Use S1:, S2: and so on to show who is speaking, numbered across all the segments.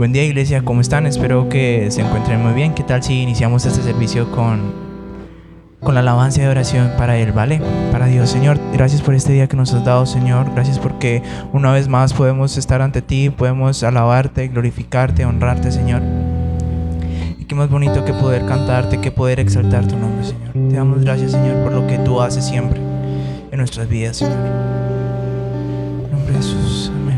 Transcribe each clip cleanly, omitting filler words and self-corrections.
S1: Buen día, iglesia, ¿cómo están? Espero que se encuentren muy bien. ¿Qué tal si iniciamos este servicio con la alabanza y oración para Él, ¿vale? Para Dios. Señor, gracias por este día que nos has dado, Señor. Gracias porque una vez más podemos estar ante ti, podemos alabarte, glorificarte, honrarte, Señor. Y qué más bonito que poder cantarte, que poder exaltar tu nombre, Señor. Te damos gracias, Señor, por lo que tú haces siempre en nuestras vidas, Señor. En nombre de Jesús, amén.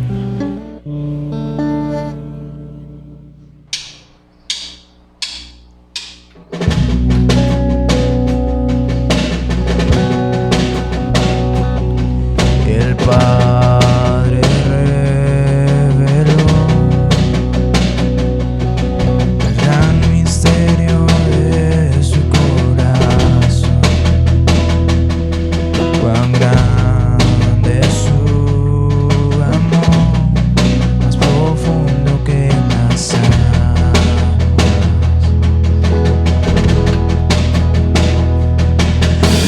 S1: Padre reveló el gran misterio de su corazón, cuán grande es su amor, más profundo que las aguas.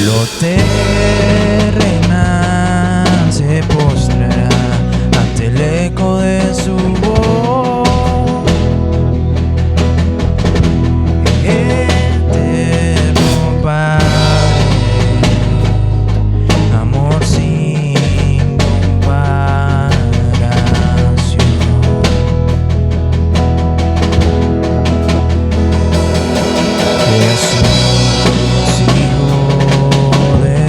S1: Lo terrenal se postrará ante el eco de su voz. Eterno Padre, amor sin comparación. Jesús, Hijo de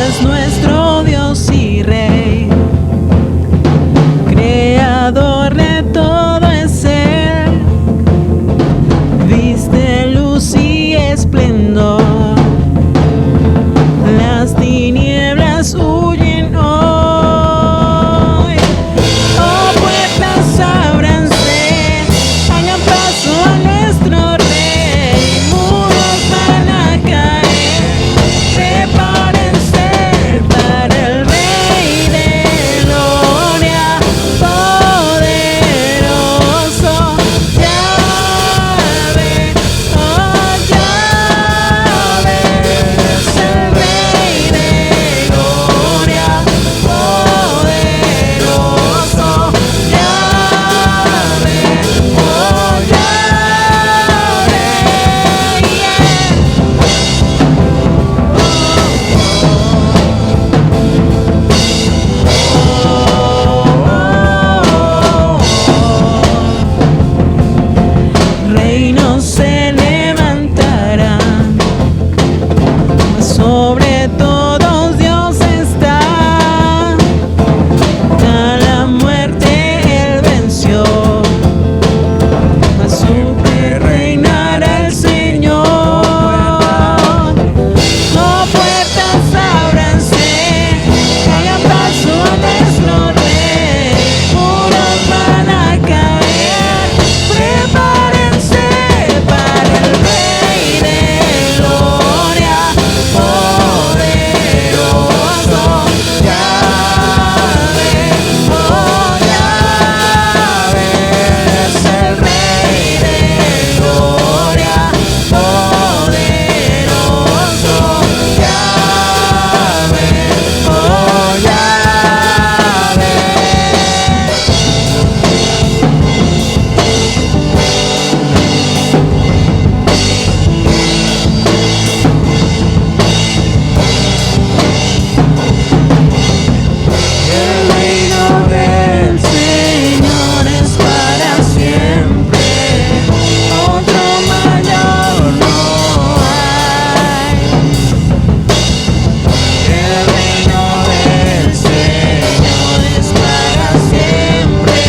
S2: es nuestro Dios y Rey, creador de todo es Él, viste luz y esplendor, las tinieblas huyen hoy. Oh, puertas ábranse, hagan paso a nuestro Rey, muros van a caer, prepárense para el Rey de gloria, poderoso, Yahvé, oh Yahvé, es el Rey de gloria, poderoso, Yahvé, oh Yahvé, reinos se levantarán, sobre todos Dios está, a la muerte Él venció, mas siempre reinará el Señor. Oh, puertas ábranse, hagan paso a nuestro Rey, muros van a caer, prepárense para el Rey de gloria, poderoso, Yahvé, oh Yahvé, es el Rey de gloria, poderoso, Yahvé, oh Yahvé. El reino del Señor es para siempre, otro mayor no hay. El reino del Señor es para siempre,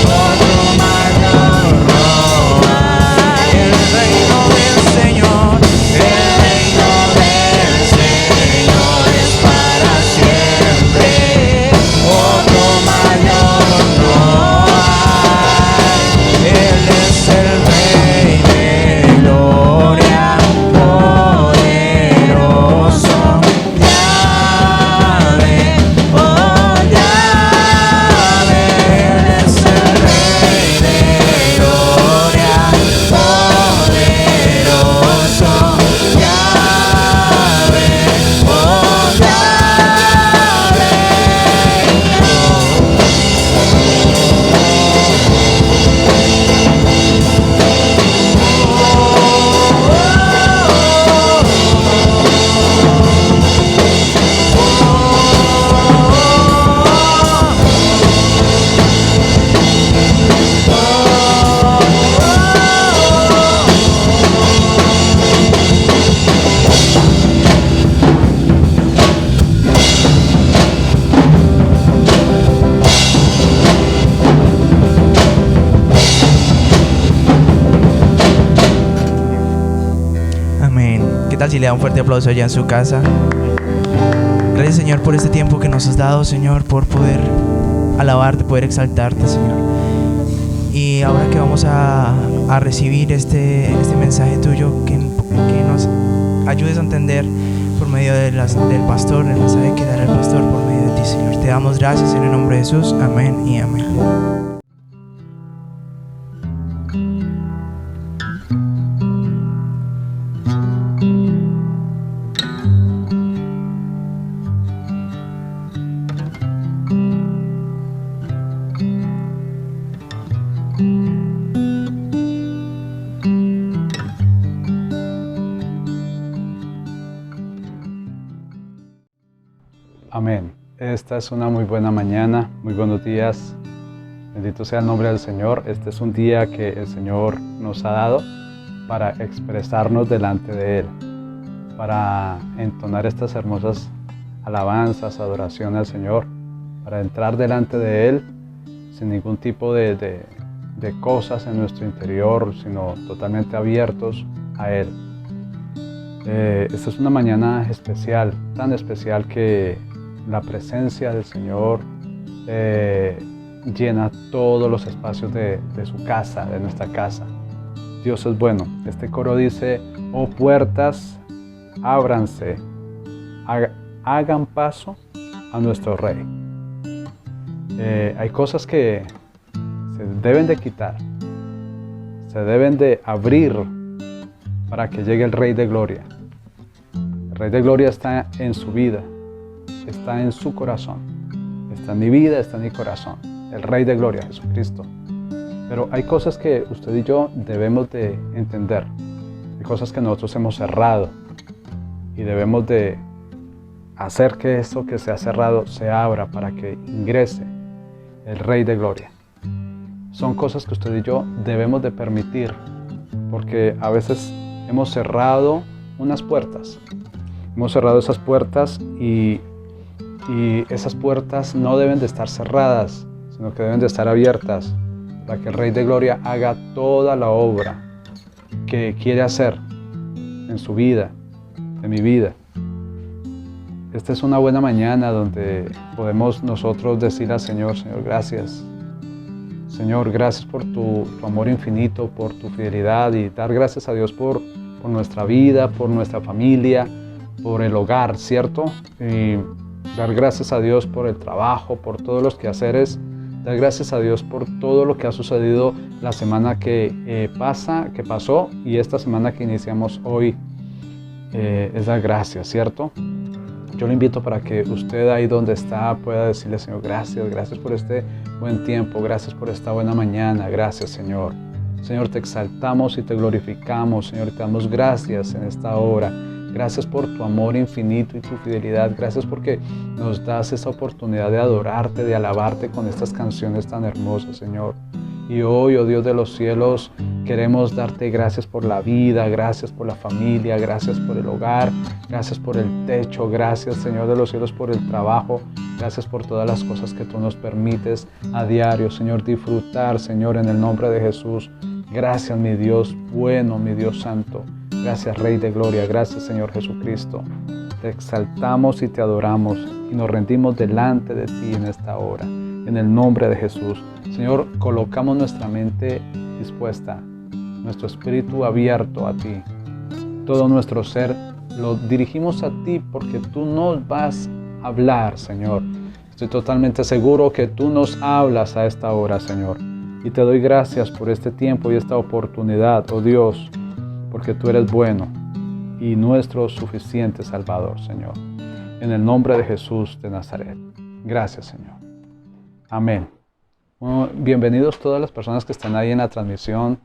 S2: otro mayor no hay. El reino del Señor, el reino del Señor es para siempre, otro mayor no hay. Él es el Rey de gloria, poderoso, Yahvé, oh Yahvé, Él es el Rey de gloria, poderoso, Yahvé, oh
S1: Amén. ¿Qué tal si le da un fuerte aplauso allá en su casa? Gracias, Señor, por este tiempo que nos has dado, Señor, por poder alabarte, poder exaltarte, Señor. Y ahora que vamos a recibir este mensaje tuyo, que nos ayudes a entender por medio del pastor, el mensaje que dará el pastor por medio de ti, Señor. Te damos gracias en el nombre de Jesús. Amén y amén.
S3: Amén. Esta es una muy buena mañana, muy buenos días. Bendito sea el nombre del Señor. Este es un día que el Señor nos ha dado para expresarnos delante de Él, para entonar estas hermosas alabanzas, adoración al Señor, para entrar delante de Él sin ningún tipo de cosas en nuestro interior, sino totalmente abiertos a Él. Esta es una mañana especial, tan especial que la presencia del Señor llena todos los espacios de su casa, de nuestra casa. Dios es bueno. Este coro dice: oh puertas, ábranse, hagan paso a nuestro Rey. Hay cosas que se deben de quitar, se deben de abrir para que llegue el Rey de Gloria. El Rey de Gloria está en su vida, está en su corazón, está en mi vida, está en mi corazón. El Rey de Gloria, Jesucristo. Pero hay cosas que usted y yo debemos de entender. Hay cosas que nosotros hemos cerrado y debemos de hacer que eso que se ha cerrado se abra para que ingrese el Rey de Gloria. Son cosas que usted y yo debemos de permitir, porque a veces hemos cerrado unas puertas. Hemos cerrado esas puertas y esas puertas no deben de estar cerradas, sino que deben de estar abiertas para que el Rey de Gloria haga toda la obra que quiere hacer en su vida, en mi vida. Esta es una buena mañana donde podemos nosotros decir al Señor: Señor, gracias. Señor, gracias por tu amor infinito, por tu fidelidad, y dar gracias a Dios por nuestra vida, por nuestra familia, por el hogar, ¿cierto? Y dar gracias a Dios por el trabajo, por todos los quehaceres. Dar gracias a Dios por todo lo que ha sucedido la semana que pasó, y esta semana que iniciamos hoy. Es dar gracias, ¿cierto? Yo le invito para que usted ahí donde está pueda decirle: Señor, gracias por este buen tiempo, gracias por esta buena mañana, gracias, Señor. Señor, te exaltamos y te glorificamos, Señor, te damos gracias en esta hora. Gracias por tu amor infinito y tu fidelidad. Gracias porque nos das esa oportunidad de adorarte, de alabarte con estas canciones tan hermosas, Señor. Y hoy, oh Dios de los cielos, queremos darte gracias por la vida, gracias por la familia, gracias por el hogar, gracias por el techo, gracias, Señor de los cielos, por el trabajo, gracias por todas las cosas que tú nos permites a diario, Señor, disfrutar, Señor, en el nombre de Jesús. Gracias, mi Dios bueno, mi Dios santo. Gracias, Rey de Gloria. Gracias, Señor Jesucristo. Te exaltamos y te adoramos y nos rendimos delante de ti en esta hora. En el nombre de Jesús. Señor, colocamos nuestra mente dispuesta, nuestro espíritu abierto a ti. Todo nuestro ser lo dirigimos a ti porque tú nos vas a hablar, Señor. Estoy totalmente seguro que tú nos hablas a esta hora, Señor. Y te doy gracias por este tiempo y esta oportunidad, oh Dios, porque tú eres bueno y nuestro suficiente Salvador, Señor. En el nombre de Jesús de Nazaret. Gracias, Señor. Amén. Bueno, bienvenidos todas las personas que están ahí en la transmisión.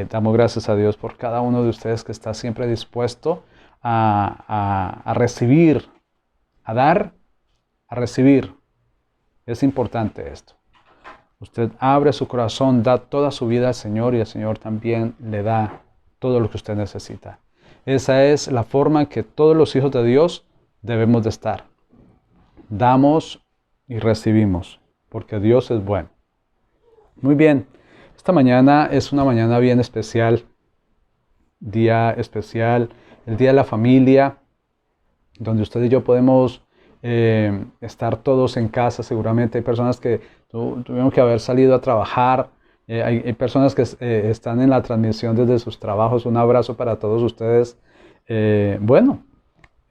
S3: Damos gracias a Dios por cada uno de ustedes que está siempre dispuesto a recibir, a dar, a recibir. Es importante esto. Usted abre su corazón, da toda su vida al Señor y el Señor también le da todo lo que usted necesita. Esa es la forma en que todos los hijos de Dios debemos de estar. Damos y recibimos, porque Dios es bueno. Muy bien, esta mañana es una mañana bien especial, día especial, el Día de la Familia, donde usted y yo podemos estar todos en casa. Seguramente hay personas que tuvieron que haber salido a trabajar. Hay personas que están en la transmisión desde sus trabajos. Un abrazo para todos ustedes.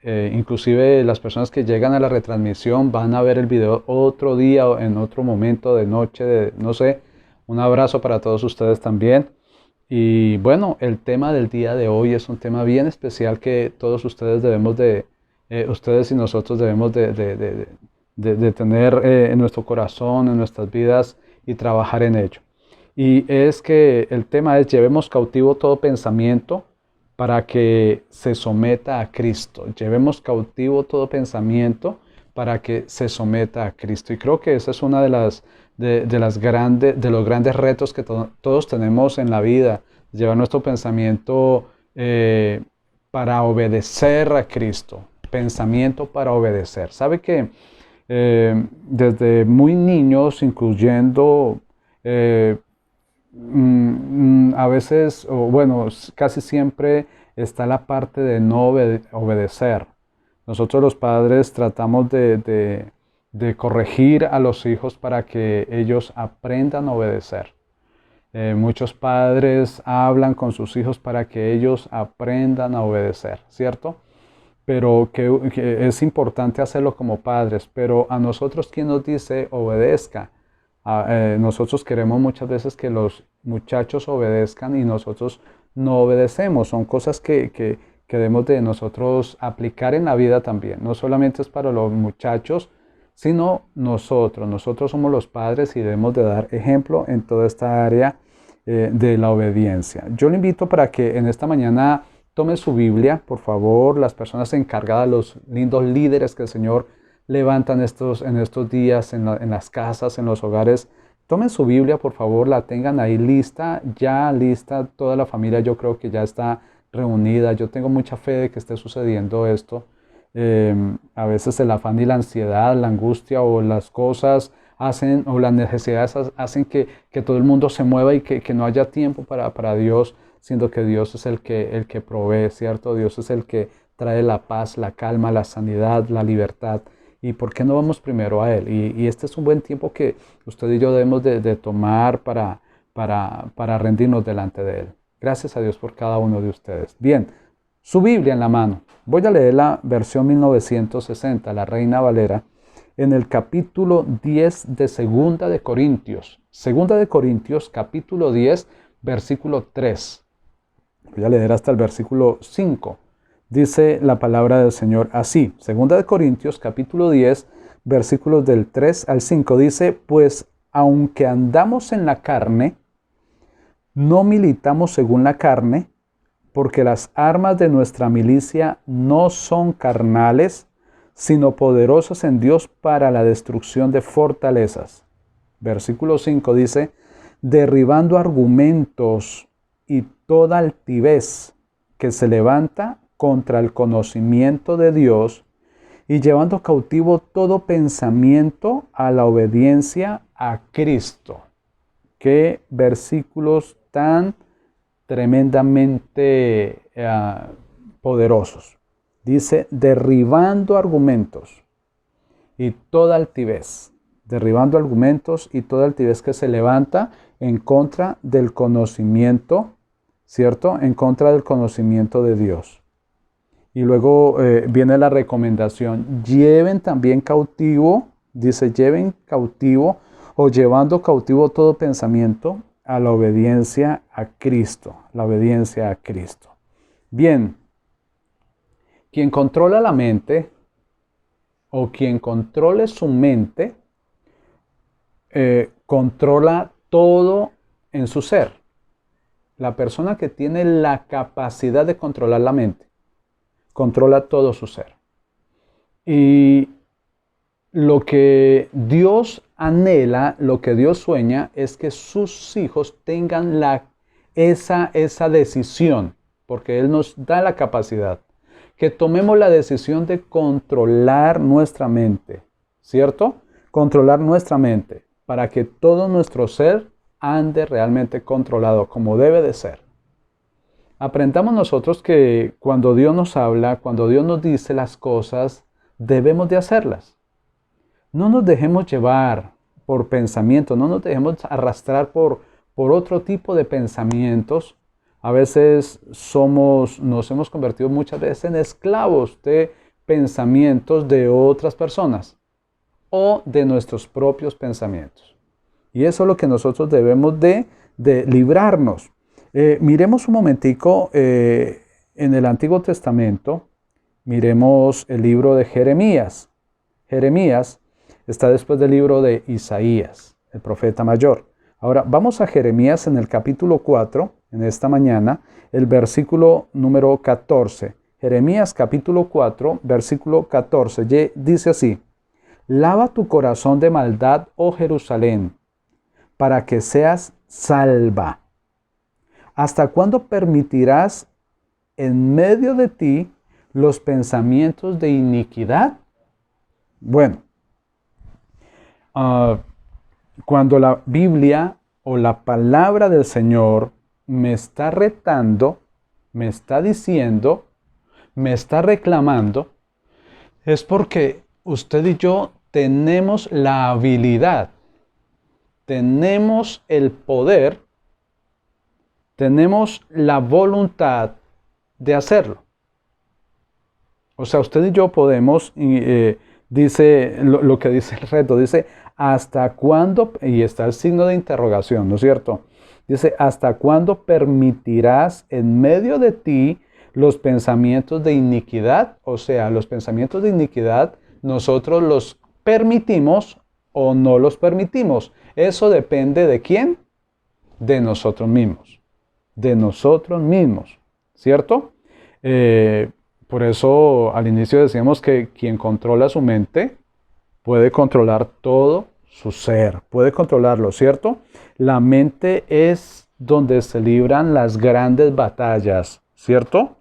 S3: Inclusive las personas que llegan a la retransmisión van a ver el video otro día o en otro momento de noche, no sé. Un abrazo para todos ustedes también. Y bueno, el tema del día de hoy es un tema bien especial que todos ustedes debemos ustedes y nosotros debemos de tener en nuestro corazón, en nuestras vidas y trabajar en ello. Y es que el tema es: llevemos cautivo todo pensamiento para que se someta a Cristo. Llevemos cautivo todo pensamiento para que se someta a Cristo. Y creo que esa es una de los grandes retos que todos tenemos en la vida. Llevar nuestro pensamiento para obedecer a Cristo. pensamiento para obedecer. ¿Sabe que desde muy niños, incluyendo a veces, o bueno, casi siempre está la parte de no obedecer? Nosotros los padres tratamos de corregir a los hijos para que ellos aprendan a obedecer. Muchos padres hablan con sus hijos para que ellos aprendan a obedecer, ¿cierto? Pero que es importante hacerlo como padres. Pero a nosotros, ¿quién nos dice obedezca? Nosotros queremos muchas veces que los muchachos obedezcan y nosotros no obedecemos. Son cosas que debemos de nosotros aplicar en la vida también. No solamente es para los muchachos, sino nosotros. Nosotros somos los padres y debemos de dar ejemplo en toda esta área de la obediencia. Yo le invito para que en esta mañana tome su Biblia, por favor, las personas encargadas, los lindos líderes que el Señor levanta en estos días, en las casas, en los hogares. Tomen su Biblia, por favor, la tengan ahí lista, ya lista, toda la familia yo creo que ya está reunida. Yo tengo mucha fe de que esté sucediendo esto. A veces el afán y la ansiedad, la angustia o las cosas hacen, o las necesidades hacen que todo el mundo se mueva y que no haya tiempo para Dios, siendo que Dios es el que provee, ¿cierto? Dios es el que trae la paz, la calma, la sanidad, la libertad. ¿Y por qué no vamos primero a Él? Y este es un buen tiempo que usted y yo debemos de tomar para rendirnos delante de Él. Gracias a Dios por cada uno de ustedes. Bien, su Biblia en la mano. Voy a leer la versión 1960, la Reina Valera, en el capítulo 10 de Segunda de Corintios. Segunda de Corintios, capítulo 10, versículo 3. Voy a leer hasta el versículo 5. Dice la palabra del Señor así. Segunda de Corintios, capítulo 10, versículos del 3 al 5. Dice, pues aunque andamos en la carne, no militamos según la carne, porque las armas de nuestra milicia no son carnales, sino poderosas en Dios para la destrucción de fortalezas. Versículo 5 dice, derribando argumentos y toda altivez que se levanta contra el conocimiento de Dios y llevando cautivo todo pensamiento a la obediencia a Cristo. Qué versículos tan tremendamente poderosos. Dice, derribando argumentos y toda altivez. Derribando argumentos y toda altivez que se levanta en contra del conocimiento, ¿cierto? En contra del conocimiento de Dios. Y luego viene la recomendación, lleven también cautivo, dice, lleven cautivo o llevando cautivo todo pensamiento a la obediencia a Cristo, la obediencia a Cristo. Bien, quien controla la mente o quien controle su mente, controla todo en su ser. La persona que tiene la capacidad de controlar la mente, controla todo su ser. Y lo que Dios anhela, lo que Dios sueña, es que sus hijos tengan esa decisión, porque Él nos da la capacidad. Que tomemos la decisión de controlar nuestra mente, ¿cierto? Controlar nuestra mente, para que todo nuestro ser ande realmente controlado, como debe de ser. Aprendamos nosotros que cuando Dios nos habla, cuando Dios nos dice las cosas, debemos de hacerlas. No nos dejemos llevar por pensamientos, no nos dejemos arrastrar por otro tipo de pensamientos. A veces nos hemos convertido muchas veces en esclavos de pensamientos de otras personas o de nuestros propios pensamientos. Y eso es lo que nosotros debemos de librarnos. Miremos un momentico en el Antiguo Testamento, miremos el libro de Jeremías. Jeremías está después del libro de Isaías, el profeta mayor. Ahora vamos a Jeremías en el capítulo 4, en esta mañana, el versículo número 14. Jeremías capítulo 4, versículo 14, dice así, lava tu corazón de maldad, oh Jerusalén, para que seas salva. ¿Hasta cuándo permitirás en medio de ti los pensamientos de iniquidad. Bueno, cuando la Biblia o la palabra del Señor me está retando, me está diciendo, me está reclamando, es porque usted y yo tenemos la habilidad, tenemos el poder, tenemos la voluntad de hacerlo. O sea, usted y yo podemos, dice lo que dice el reto, dice, ¿hasta cuándo? Y está el signo de interrogación, ¿no es cierto? Dice, ¿hasta cuándo permitirás en medio de ti los pensamientos de iniquidad? O sea, los pensamientos de iniquidad, nosotros los permitimos o no los permitimos. Eso depende de quién, de nosotros mismos. De nosotros mismos, ¿cierto? Por eso al inicio decíamos que quien controla su mente puede controlar todo su ser, puede controlarlo, ¿cierto? La mente es donde se libran las grandes batallas, ¿cierto?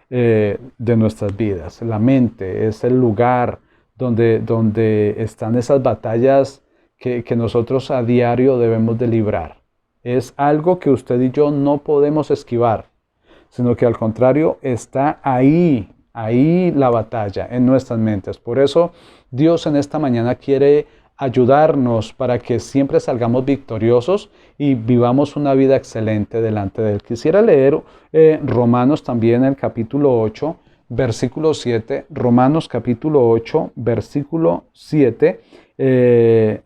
S3: De nuestras vidas. La mente es el lugar donde están esas batallas que nosotros a diario debemos de librar. Es algo que usted y yo no podemos esquivar, sino que al contrario está ahí la batalla en nuestras mentes. Por eso Dios en esta mañana quiere ayudarnos para que siempre salgamos victoriosos y vivamos una vida excelente delante de Él. Quisiera leer Romanos también, el capítulo 8, versículo 7. Romanos capítulo 8, versículo 7,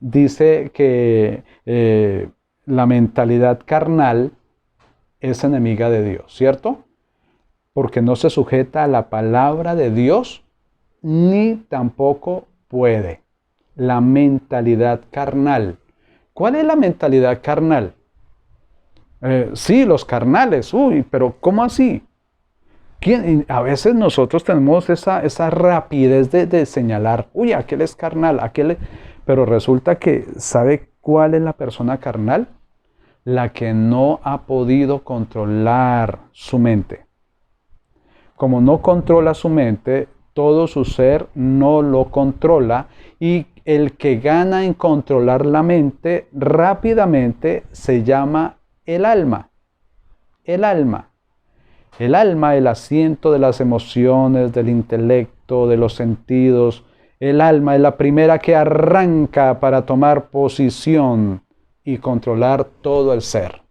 S3: dice que la mentalidad carnal es enemiga de Dios, ¿cierto? Porque no se sujeta a la palabra de Dios, ni tampoco puede. La mentalidad carnal. ¿Cuál es la mentalidad carnal? Sí, los carnales. Uy, pero ¿cómo así? A veces nosotros tenemos esa rapidez de señalar, uy, aquel es carnal, pero resulta que, ¿sabe cuál es la persona carnal? La que no ha podido controlar su mente. Como no controla su mente, todo su ser no lo controla, y el que gana en controlar la mente rápidamente se llama el alma. El alma. El alma, el asiento de las emociones, del intelecto, de los sentidos. El alma es la primera que arranca para tomar posición y controlar todo el ser.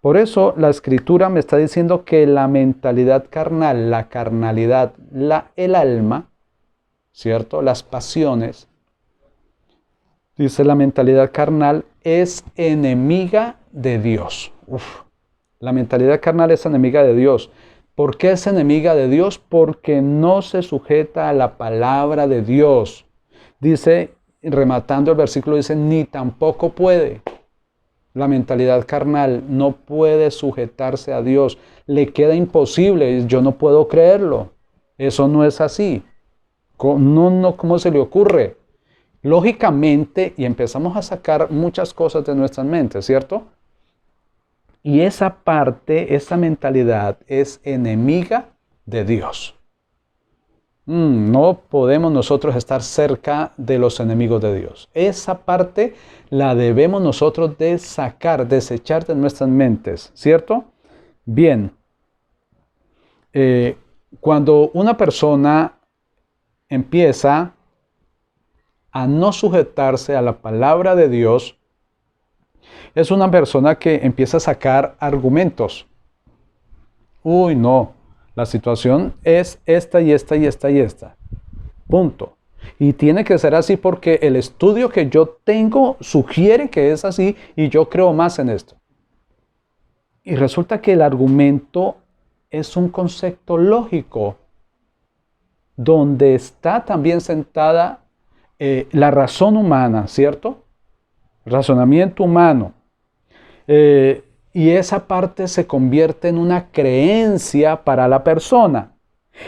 S3: Por eso la Escritura me está diciendo que la mentalidad carnal, la carnalidad, el alma, ¿cierto? Las pasiones, dice la mentalidad carnal es enemiga de Dios. La mentalidad carnal es enemiga de Dios. ¿Por qué es enemiga de Dios? Porque no se sujeta a la palabra de Dios. Dice, rematando el versículo, dice, ni tampoco puede. La mentalidad carnal no puede sujetarse a Dios. Le queda imposible. Yo no puedo creerlo. Eso no es así. ¿Cómo se le ocurre? Lógicamente, y empezamos a sacar muchas cosas de nuestras mentes, ¿cierto? Y esa parte, esa mentalidad es enemiga de Dios. No podemos nosotros estar cerca de los enemigos de Dios. Esa parte la debemos nosotros de sacar, desechar de nuestras mentes, ¿cierto? Bien, cuando una persona empieza a no sujetarse a la palabra de Dios, es una persona que empieza a sacar argumentos. Uy, no, la situación es esta y esta y esta y esta. Punto. Y tiene que ser así porque el estudio que yo tengo sugiere que es así y yo creo más en esto. Y resulta que el argumento es un concepto lógico donde está también sentada la razón humana, ¿cierto? Razonamiento humano. Y esa parte se convierte en una creencia para la persona.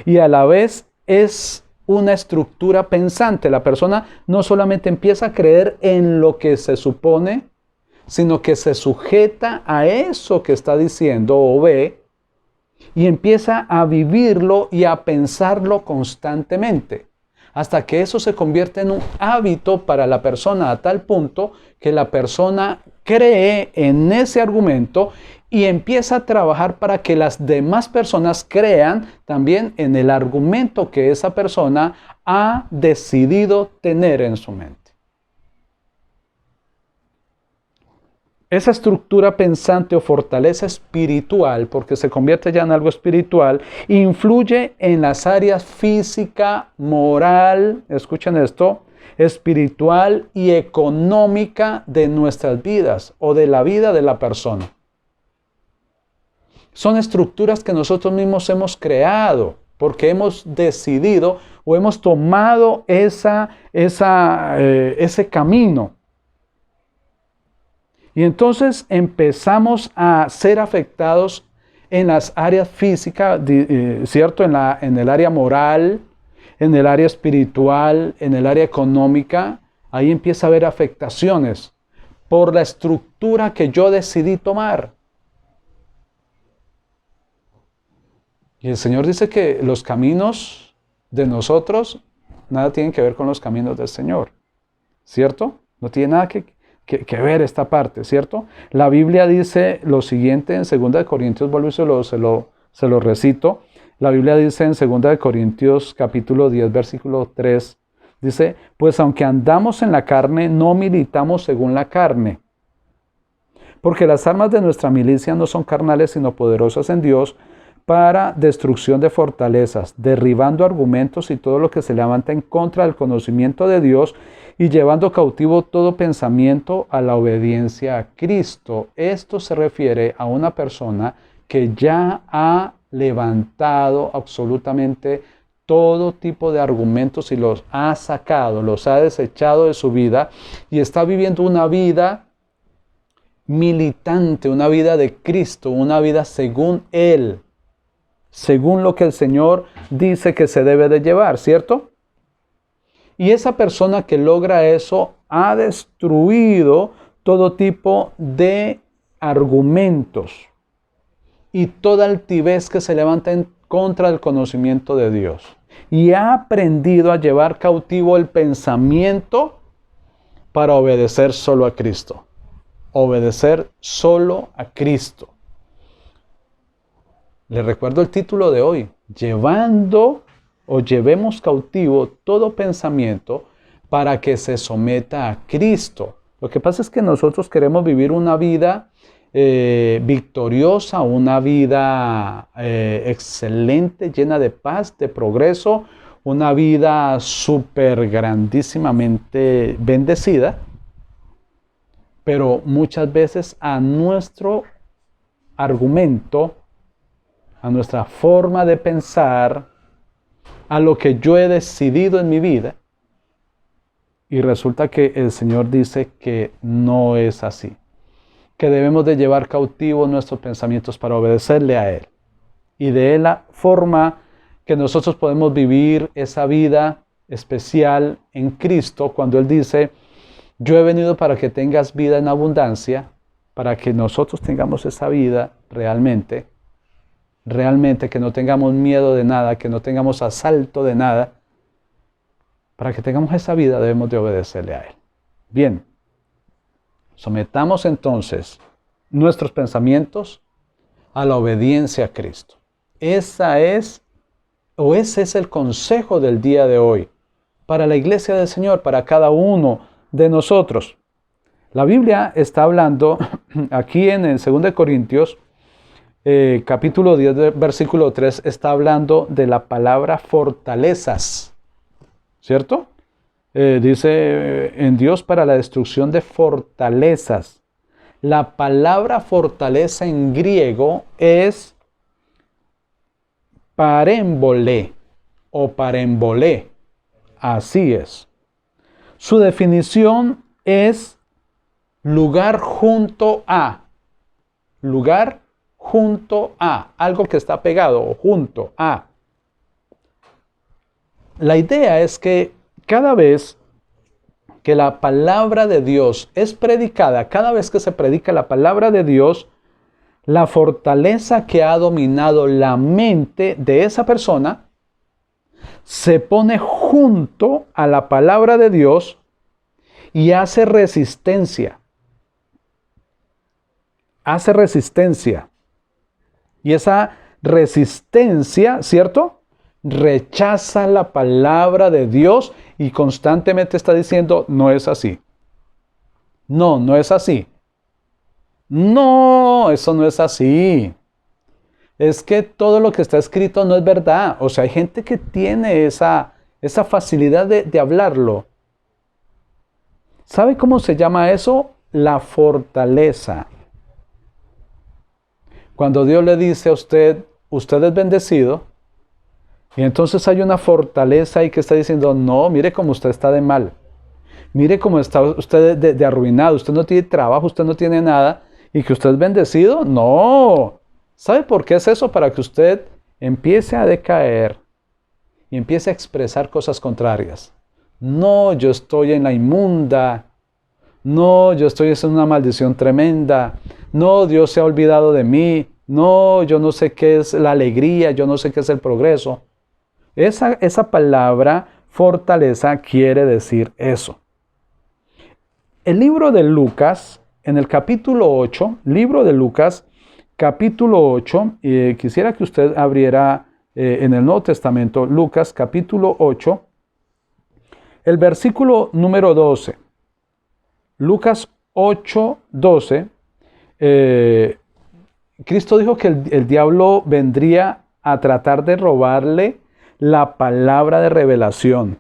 S3: Y a la vez es una estructura pensante. La persona no solamente empieza a creer en lo que se supone, sino que se sujeta a eso que está diciendo o ve. y empieza a vivirlo y a pensarlo constantemente, hasta que eso se convierte en un hábito para la persona a tal punto que la persona cree en ese argumento y empieza a trabajar para que las demás personas crean también en el argumento que esa persona ha decidido tener en su mente. Esa estructura pensante o fortaleza espiritual, porque se convierte ya en algo espiritual, influye en las áreas física, moral, escuchen esto, espiritual y económica de nuestras vidas o de la vida de la persona. Son estructuras que nosotros mismos hemos creado porque hemos decidido o hemos tomado ese camino. Y entonces empezamos a ser afectados en las áreas físicas, ¿cierto? En el área moral, en el área espiritual, en el área económica. Ahí empieza a haber afectaciones por la estructura que yo decidí tomar. Y el Señor dice que los caminos de nosotros nada tienen que ver con los caminos del Señor, ¿cierto? No tiene nada que ver esta parte, ¿cierto? La Biblia dice lo siguiente en 2 Corintios, vuelvo y se lo recito. La Biblia dice en 2 Corintios capítulo 10, versículo 3, dice, pues aunque andamos en la carne, no militamos según la carne. Porque las armas de nuestra milicia no son carnales, sino poderosas en Dios para destrucción de fortalezas, derribando argumentos y todo lo que se levanta en contra del conocimiento de Dios y llevando cautivo todo pensamiento a la obediencia a Cristo. Esto se refiere a una persona que ya ha levantado absolutamente todo tipo de argumentos y los ha sacado, los ha desechado de su vida y está viviendo una vida militante, una vida de Cristo, una vida según Él, según lo que el Señor dice que se debe de llevar, ¿cierto? Y esa persona que logra eso ha destruido todo tipo de argumentos y toda altivez que se levanta en contra del conocimiento de Dios. Y ha aprendido a llevar cautivo el pensamiento para obedecer solo a Cristo. Obedecer solo a Cristo. Les recuerdo el título de hoy, llevemos cautivo todo pensamiento para que se someta a Cristo. Lo que pasa es que nosotros queremos vivir una vida victoriosa, una vida excelente, llena de paz, de progreso, una vida súper grandísimamente bendecida, pero muchas veces a nuestro argumento, a nuestra forma de pensar, a lo que yo he decidido en mi vida, y resulta que el Señor dice que no es así, que debemos de llevar cautivos nuestros pensamientos para obedecerle a Él, y de la forma que nosotros podemos vivir esa vida especial en Cristo, cuando Él dice, yo he venido para que tengas vida en abundancia, para que nosotros tengamos esa vida realmente, que no tengamos miedo de nada, que no tengamos asalto de nada. Para que tengamos esa vida debemos de obedecerle a Él. Bien, sometamos entonces nuestros pensamientos a la obediencia a Cristo. Ese es el consejo del día de hoy para la iglesia del Señor, para cada uno de nosotros. La Biblia está hablando aquí en 2 Corintios capítulo 10, versículo 3, está hablando de la palabra fortalezas, ¿cierto? Dice, en Dios para la destrucción de fortalezas. La palabra fortaleza en griego es parembolé o parembolé, así es. Su definición es lugar junto a, algo que está pegado o junto a. La idea es que cada vez que la palabra de Dios es predicada, cada vez que se predica la palabra de Dios, la fortaleza que ha dominado la mente de esa persona se pone junto a la palabra de Dios y hace resistencia. Hace resistencia. Y esa resistencia, ¿cierto?, rechaza la palabra de Dios y constantemente está diciendo, no es así. No, no es así. No, eso no es así. Es que todo lo que está escrito no es verdad. O sea, hay gente que tiene esa facilidad de hablarlo. ¿Sabe cómo se llama eso? La fortaleza. Cuando Dios le dice a usted, usted es bendecido, y entonces hay una fortaleza ahí que está diciendo, no, mire cómo usted está de mal. Mire cómo está usted de arruinado. Usted no tiene trabajo, usted no tiene nada. ¿Y que usted es bendecido? No. ¿Sabe por qué es eso? Para que usted empiece a decaer y empiece a expresar cosas contrarias. No, yo estoy en la inmunda. No, yo estoy en una maldición tremenda. No, Dios se ha olvidado de mí. No, yo no sé qué es la alegría. Yo no sé qué es el progreso. Esa palabra fortaleza quiere decir eso. El libro de Lucas, en el capítulo 8, libro de Lucas, capítulo 8, quisiera que usted abriera en el Nuevo Testamento, Lucas, capítulo 8, el versículo número 12. Lucas 8, 12, Cristo dijo que el diablo vendría a tratar de robarle la palabra de revelación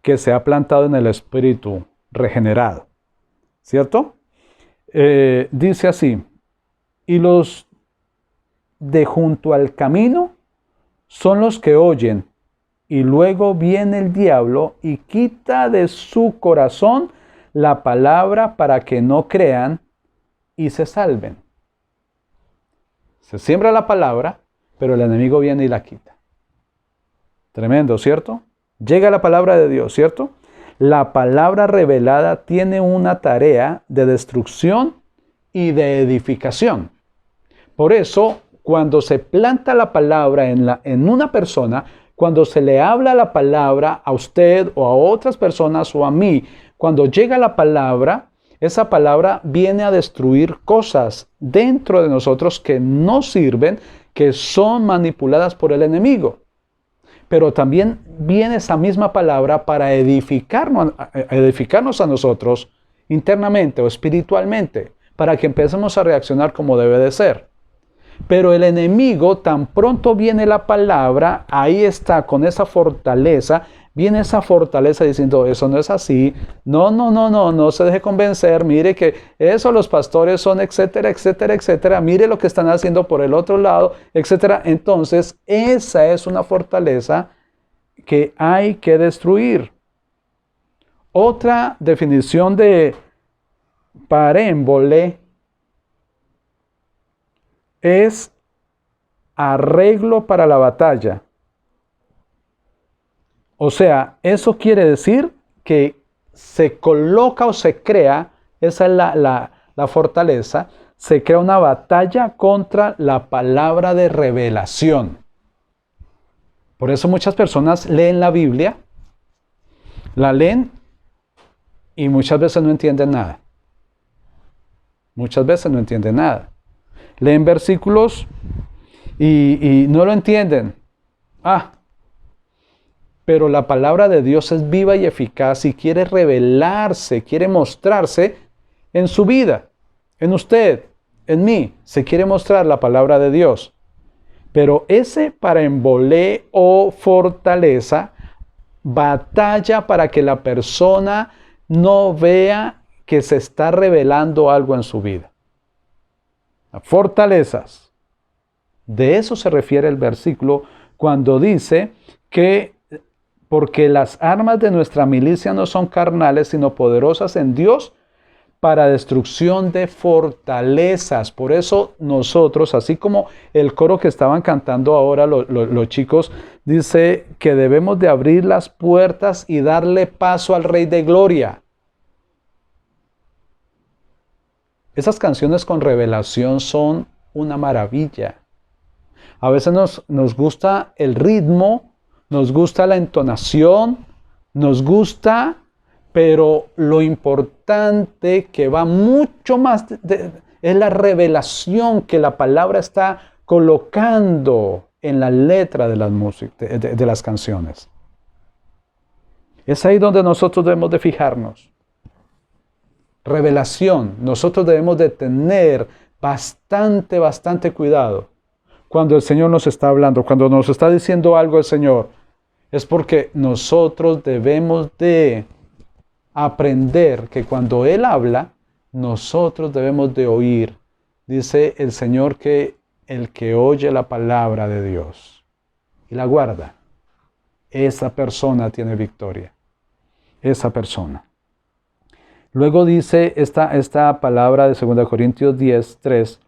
S3: que se ha plantado en el espíritu regenerado, ¿cierto? Dice así, y los de junto al camino son los que oyen, y luego viene el diablo y quita de su corazón la palabra para que no crean y se salven. Se siembra la palabra, pero el enemigo viene y la quita. Tremendo, ¿cierto? Llega la palabra de Dios, ¿cierto? La palabra revelada tiene una tarea de destrucción y de edificación. Por eso, cuando se planta la palabra en una persona, cuando se le habla la palabra a usted o a otras personas o a mí, cuando llega la palabra, esa palabra viene a destruir cosas dentro de nosotros que no sirven, que son manipuladas por el enemigo. Pero también viene esa misma palabra para edificarnos a nosotros internamente o espiritualmente, para que empecemos a reaccionar como debe de ser. Pero el enemigo, tan pronto viene la palabra, ahí está con esa fortaleza, viene esa fortaleza diciendo, eso no es así, no se deje convencer, mire que eso los pastores son, etcétera, etcétera, etcétera, mire lo que están haciendo por el otro lado, etcétera. Entonces, esa es una fortaleza que hay que destruir. Otra definición de parémbole es arreglo para la batalla. O sea, eso quiere decir que se coloca o se crea, esa es la fortaleza, se crea una batalla contra la palabra de revelación. Por eso muchas personas leen la Biblia, la leen y muchas veces no entienden nada. Muchas veces no entienden nada. Leen versículos y no lo entienden. Pero la palabra de Dios es viva y eficaz y quiere revelarse, quiere mostrarse en su vida, en usted, en mí. Se quiere mostrar la palabra de Dios. Pero ese parémbole o fortaleza batalla para que la persona no vea que se está revelando algo en su vida. Fortalezas. De eso se refiere el versículo cuando dice que porque las armas de nuestra milicia no son carnales, sino poderosas en Dios para destrucción de fortalezas. Por eso nosotros, así como el coro que estaban cantando ahora los chicos, dice que debemos de abrir las puertas y darle paso al Rey de Gloria. Esas canciones con revelación son una maravilla. A veces nos gusta el ritmo, nos gusta la entonación, nos gusta, pero lo importante que va mucho más es la revelación que la palabra está colocando en la letra de de las canciones. Es ahí donde nosotros debemos de fijarnos. Revelación. Nosotros debemos de tener bastante cuidado cuando el Señor nos está hablando, cuando nos está diciendo algo el Señor. Es porque nosotros debemos de aprender que cuando Él habla, nosotros debemos de oír. Dice el Señor que el que oye la palabra de Dios y la guarda, esa persona tiene victoria. Esa persona. Luego dice esta palabra de 2 Corintios 10:3,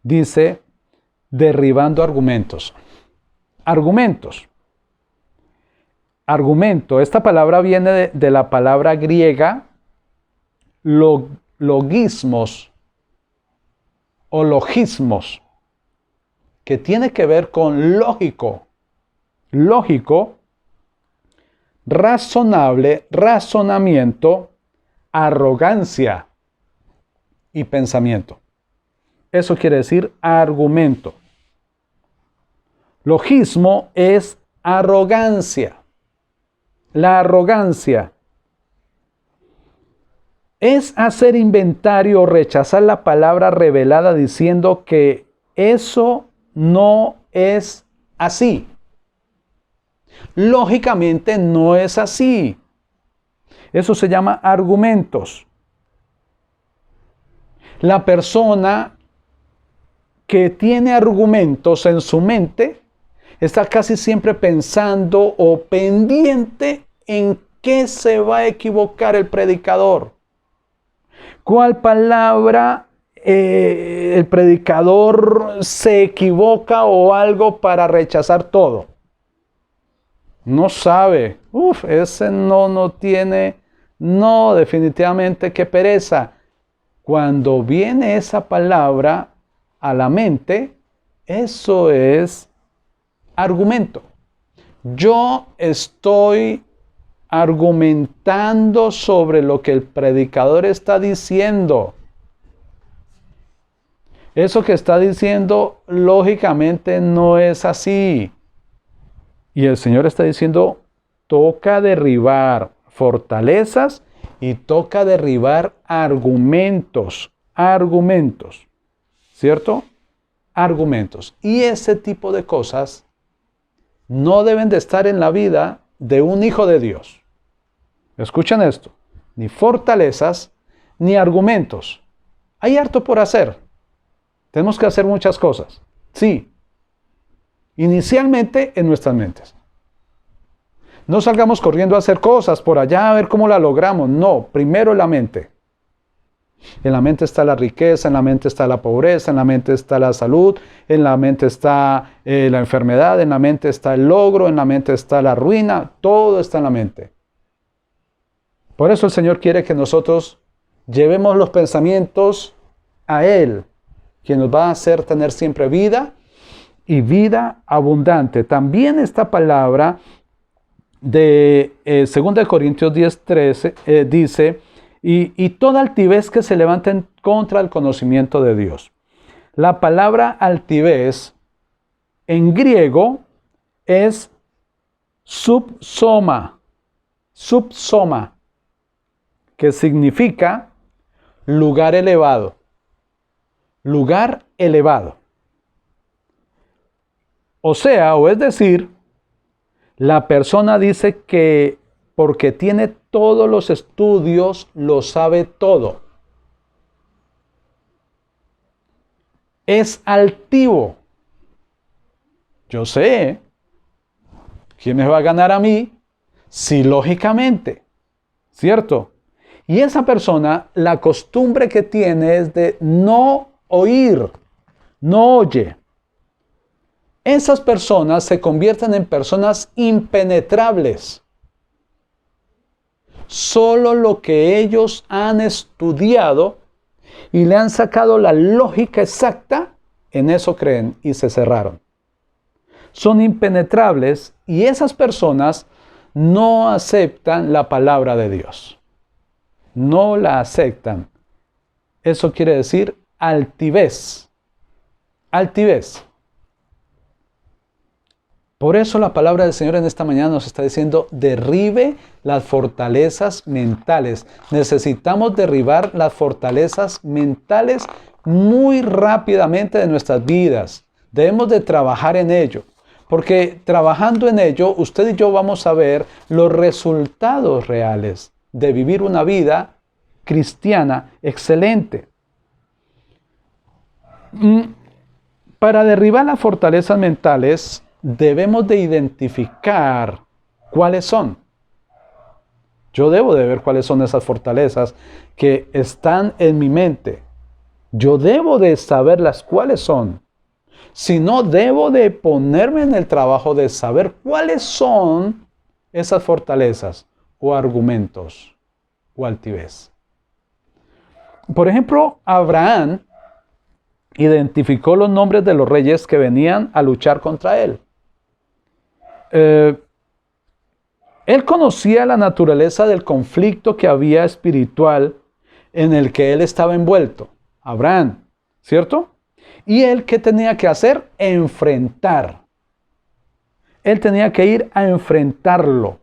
S3: dice, derribando argumentos. Argumentos. Argumento. Esta palabra viene de la palabra griega logismos o logismos, que tiene que ver con lógico. Lógico, razonable, razonamiento, arrogancia y pensamiento. Eso quiere decir argumento. Logismo es arrogancia. La arrogancia es hacer inventario o rechazar la palabra revelada diciendo que eso no es así. Lógicamente no es así. Eso se llama argumentos. La persona que tiene argumentos en su mente está casi siempre pensando o pendiente en qué se va a equivocar el predicador. ¿Cuál palabra el predicador se equivoca o algo para rechazar todo? No sabe. Ese no tiene. No, definitivamente qué pereza. Cuando viene esa palabra a la mente, eso es argumento. Yo estoy argumentando sobre lo que el predicador está diciendo. Eso que está diciendo, lógicamente no es así. Y el Señor está diciendo, toca derribar fortalezas y toca derribar argumentos. Argumentos. ¿Cierto? Argumentos. Y ese tipo de cosas no deben de estar en la vida de un hijo de Dios. Escuchen esto. Ni fortalezas, ni argumentos. Hay harto por hacer. Tenemos que hacer muchas cosas. Sí. Inicialmente en nuestras mentes. No salgamos corriendo a hacer cosas por allá a ver cómo la logramos. No, primero en la mente. En la mente está la riqueza, en la mente está la pobreza, en la mente está la salud, en la mente está la enfermedad, en la mente está el logro, en la mente está la ruina. Todo está en la mente. Por eso el Señor quiere que nosotros llevemos los pensamientos a Él, quien nos va a hacer tener siempre vida y vida abundante. También esta palabra de 2 Corintios 10:13 dice, y toda altivez que se levanten contra el conocimiento de Dios. La palabra altivez en griego es subsoma, que significa lugar elevado. Lugar elevado. O sea, o es decir, la persona dice que porque tiene todos los estudios, lo sabe todo. Es altivo. Yo sé. ¿Quién me va a ganar a mí? Sí, lógicamente. ¿Cierto? Y esa persona, la costumbre que tiene es de no oír. No oye. Esas personas se convierten en personas impenetrables. Solo lo que ellos han estudiado y le han sacado la lógica exacta en eso creen y se cerraron. Son impenetrables y esas personas no aceptan la palabra de Dios. No la aceptan. Eso quiere decir altivez. Altivez. Por eso la palabra del Señor en esta mañana nos está diciendo, derribe las fortalezas mentales. Necesitamos derribar las fortalezas mentales muy rápidamente de nuestras vidas. Debemos de trabajar en ello. Porque trabajando en ello, usted y yo vamos a ver los resultados reales de vivir una vida cristiana excelente. Para derribar las fortalezas mentales, debemos de identificar cuáles son. Yo debo de ver cuáles son esas fortalezas que están en mi mente. Yo debo de saberlas cuáles son. Si no, debo de ponerme en el trabajo de saber cuáles son esas fortalezas o argumentos o altivez. Por ejemplo, Abraham identificó los nombres de los reyes que venían a luchar contra él. Él conocía la naturaleza del conflicto que había espiritual en el que él estaba envuelto. Abraham, ¿cierto? ¿Y él qué tenía que hacer? Enfrentar. Él tenía que ir a enfrentarlo.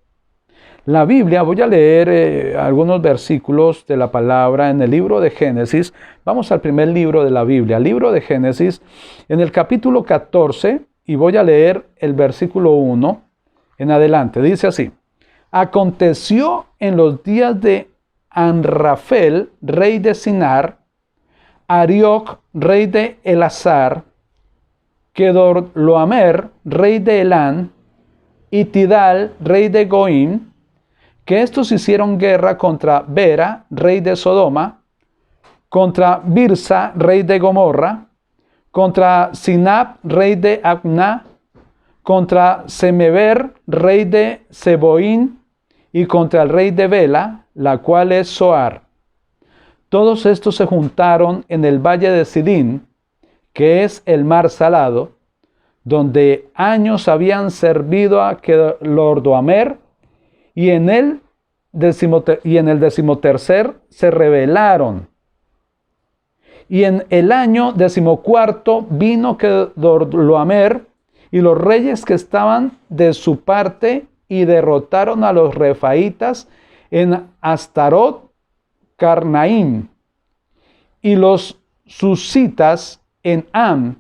S3: La Biblia, voy a leer algunos versículos de la palabra en el libro de Génesis. Vamos al primer libro de la Biblia, libro de Génesis, en el capítulo 14, y voy a leer el versículo 1 en adelante. Dice así: Aconteció en los días de Anrafel, rey de Sinar, Arioc, rey de Elazar, Kedorloamer, rey de Elán, y Tidal, rey de Goim, que estos hicieron guerra contra Bera, rey de Sodoma, contra Birsa, rey de Gomorra, contra Sinab, rey de Adma, contra Semeber, rey de Seboín, y contra el rey de Bela, la cual es Zoar. Todos estos se juntaron en el valle de Sidín, que es el mar salado, donde años habían servido a Kedorlaomer, y en el decimotercer se rebelaron. Y en el año 14 vino Kedorlaomer y los reyes que estaban de su parte y derrotaron a los refaítas en Astarot Carnaim, y los susitas en Am,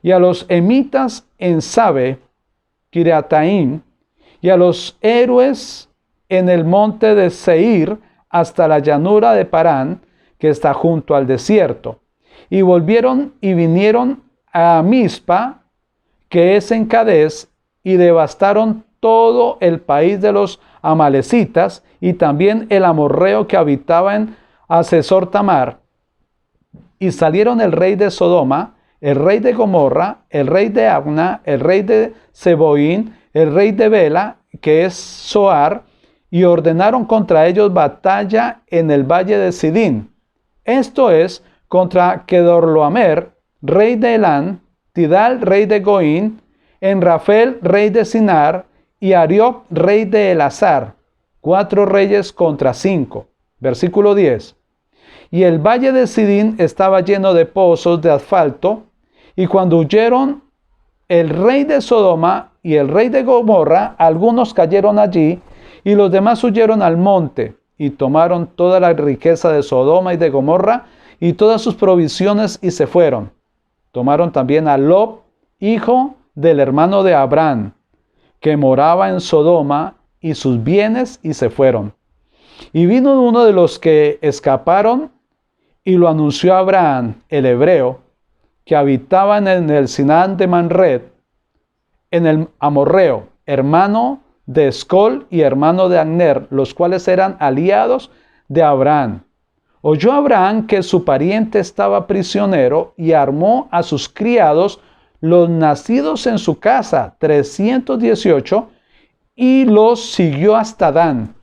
S3: y a los emitas en Sabe, Kiriataim, y a los héroes en el monte de Seir hasta la llanura de Parán, que está junto al desierto. Y volvieron y vinieron a Mizpa, que es en Cades, y devastaron todo el país de los amalecitas, y también el amorreo que habitaba en Asesor Tamar. Y salieron el rey de Sodoma, el rey de Gomorra, el rey de Adma, el rey de Seboín, el rey de Bela, que es Zoar, y ordenaron contra ellos batalla en el valle de Sidín. Esto es, contra Kedorlaomer, rey de Elán, Tidal, rey de Goín, Enrafel, rey de Sinar, y Arioc, rey de Elazar. 4 reyes contra 5. Versículo 10. Y el valle de Sidín estaba lleno de pozos de asfalto, y cuando huyeron el rey de Sodoma y el rey de Gomorra, algunos cayeron allí, y los demás huyeron al monte, y tomaron toda la riqueza de Sodoma y de Gomorra, y todas sus provisiones, y se fueron. Tomaron también a Lot, hijo del hermano de Abraham, que moraba en Sodoma, y sus bienes, y se fueron. Y vino uno de los que escaparon, y lo anunció a Abraham, el hebreo, que habitaba en el Sinán de Manred, en el amorreo, hermano de Escol y hermano de Agner, los cuales eran aliados de Abraham. Oyó Abraham que su pariente estaba prisionero, y armó a sus criados, los nacidos en su casa, 318, y los siguió hasta Dan.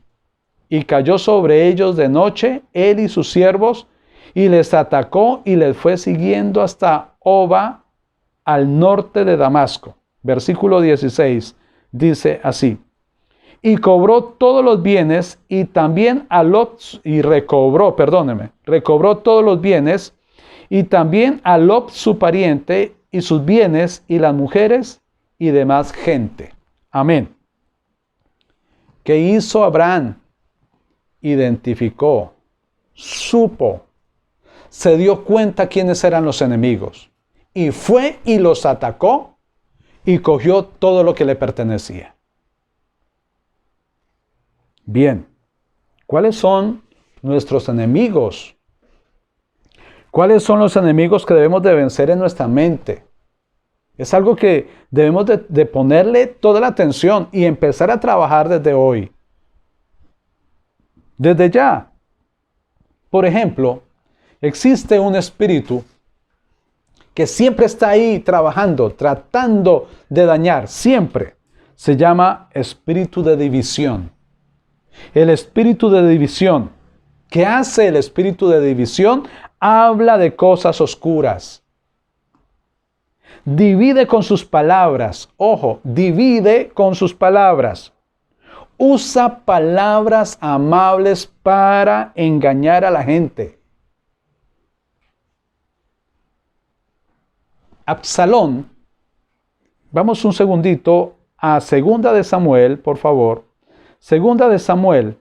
S3: Y cayó sobre ellos de noche, él y sus siervos, y les atacó y les fue siguiendo hasta Oba, al norte de Damasco. Versículo 16 dice así: y cobró todos los bienes, y también a Lot, recobró todos los bienes, y también a Lot su pariente, y sus bienes, y las mujeres, y demás gente. Amén. ¿Qué hizo Abraham? Identificó, supo, se dio cuenta quiénes eran los enemigos, y fue y los atacó, y cogió todo lo que le pertenecía. Bien, ¿cuáles son nuestros enemigos? ¿Cuáles son los enemigos que debemos de vencer en nuestra mente? Es algo que debemos de ponerle toda la atención y empezar a trabajar desde hoy. Desde ya. Por ejemplo, existe un espíritu que siempre está ahí trabajando, tratando de dañar, siempre. Se llama espíritu de división. El espíritu de división. ¿Qué hace el espíritu de división? Habla de cosas oscuras. Divide con sus palabras. Ojo, divide con sus palabras. Usa palabras amables para engañar a la gente. Absalón, vamos un segundito a 2 de Samuel, por favor. 2 de Samuel,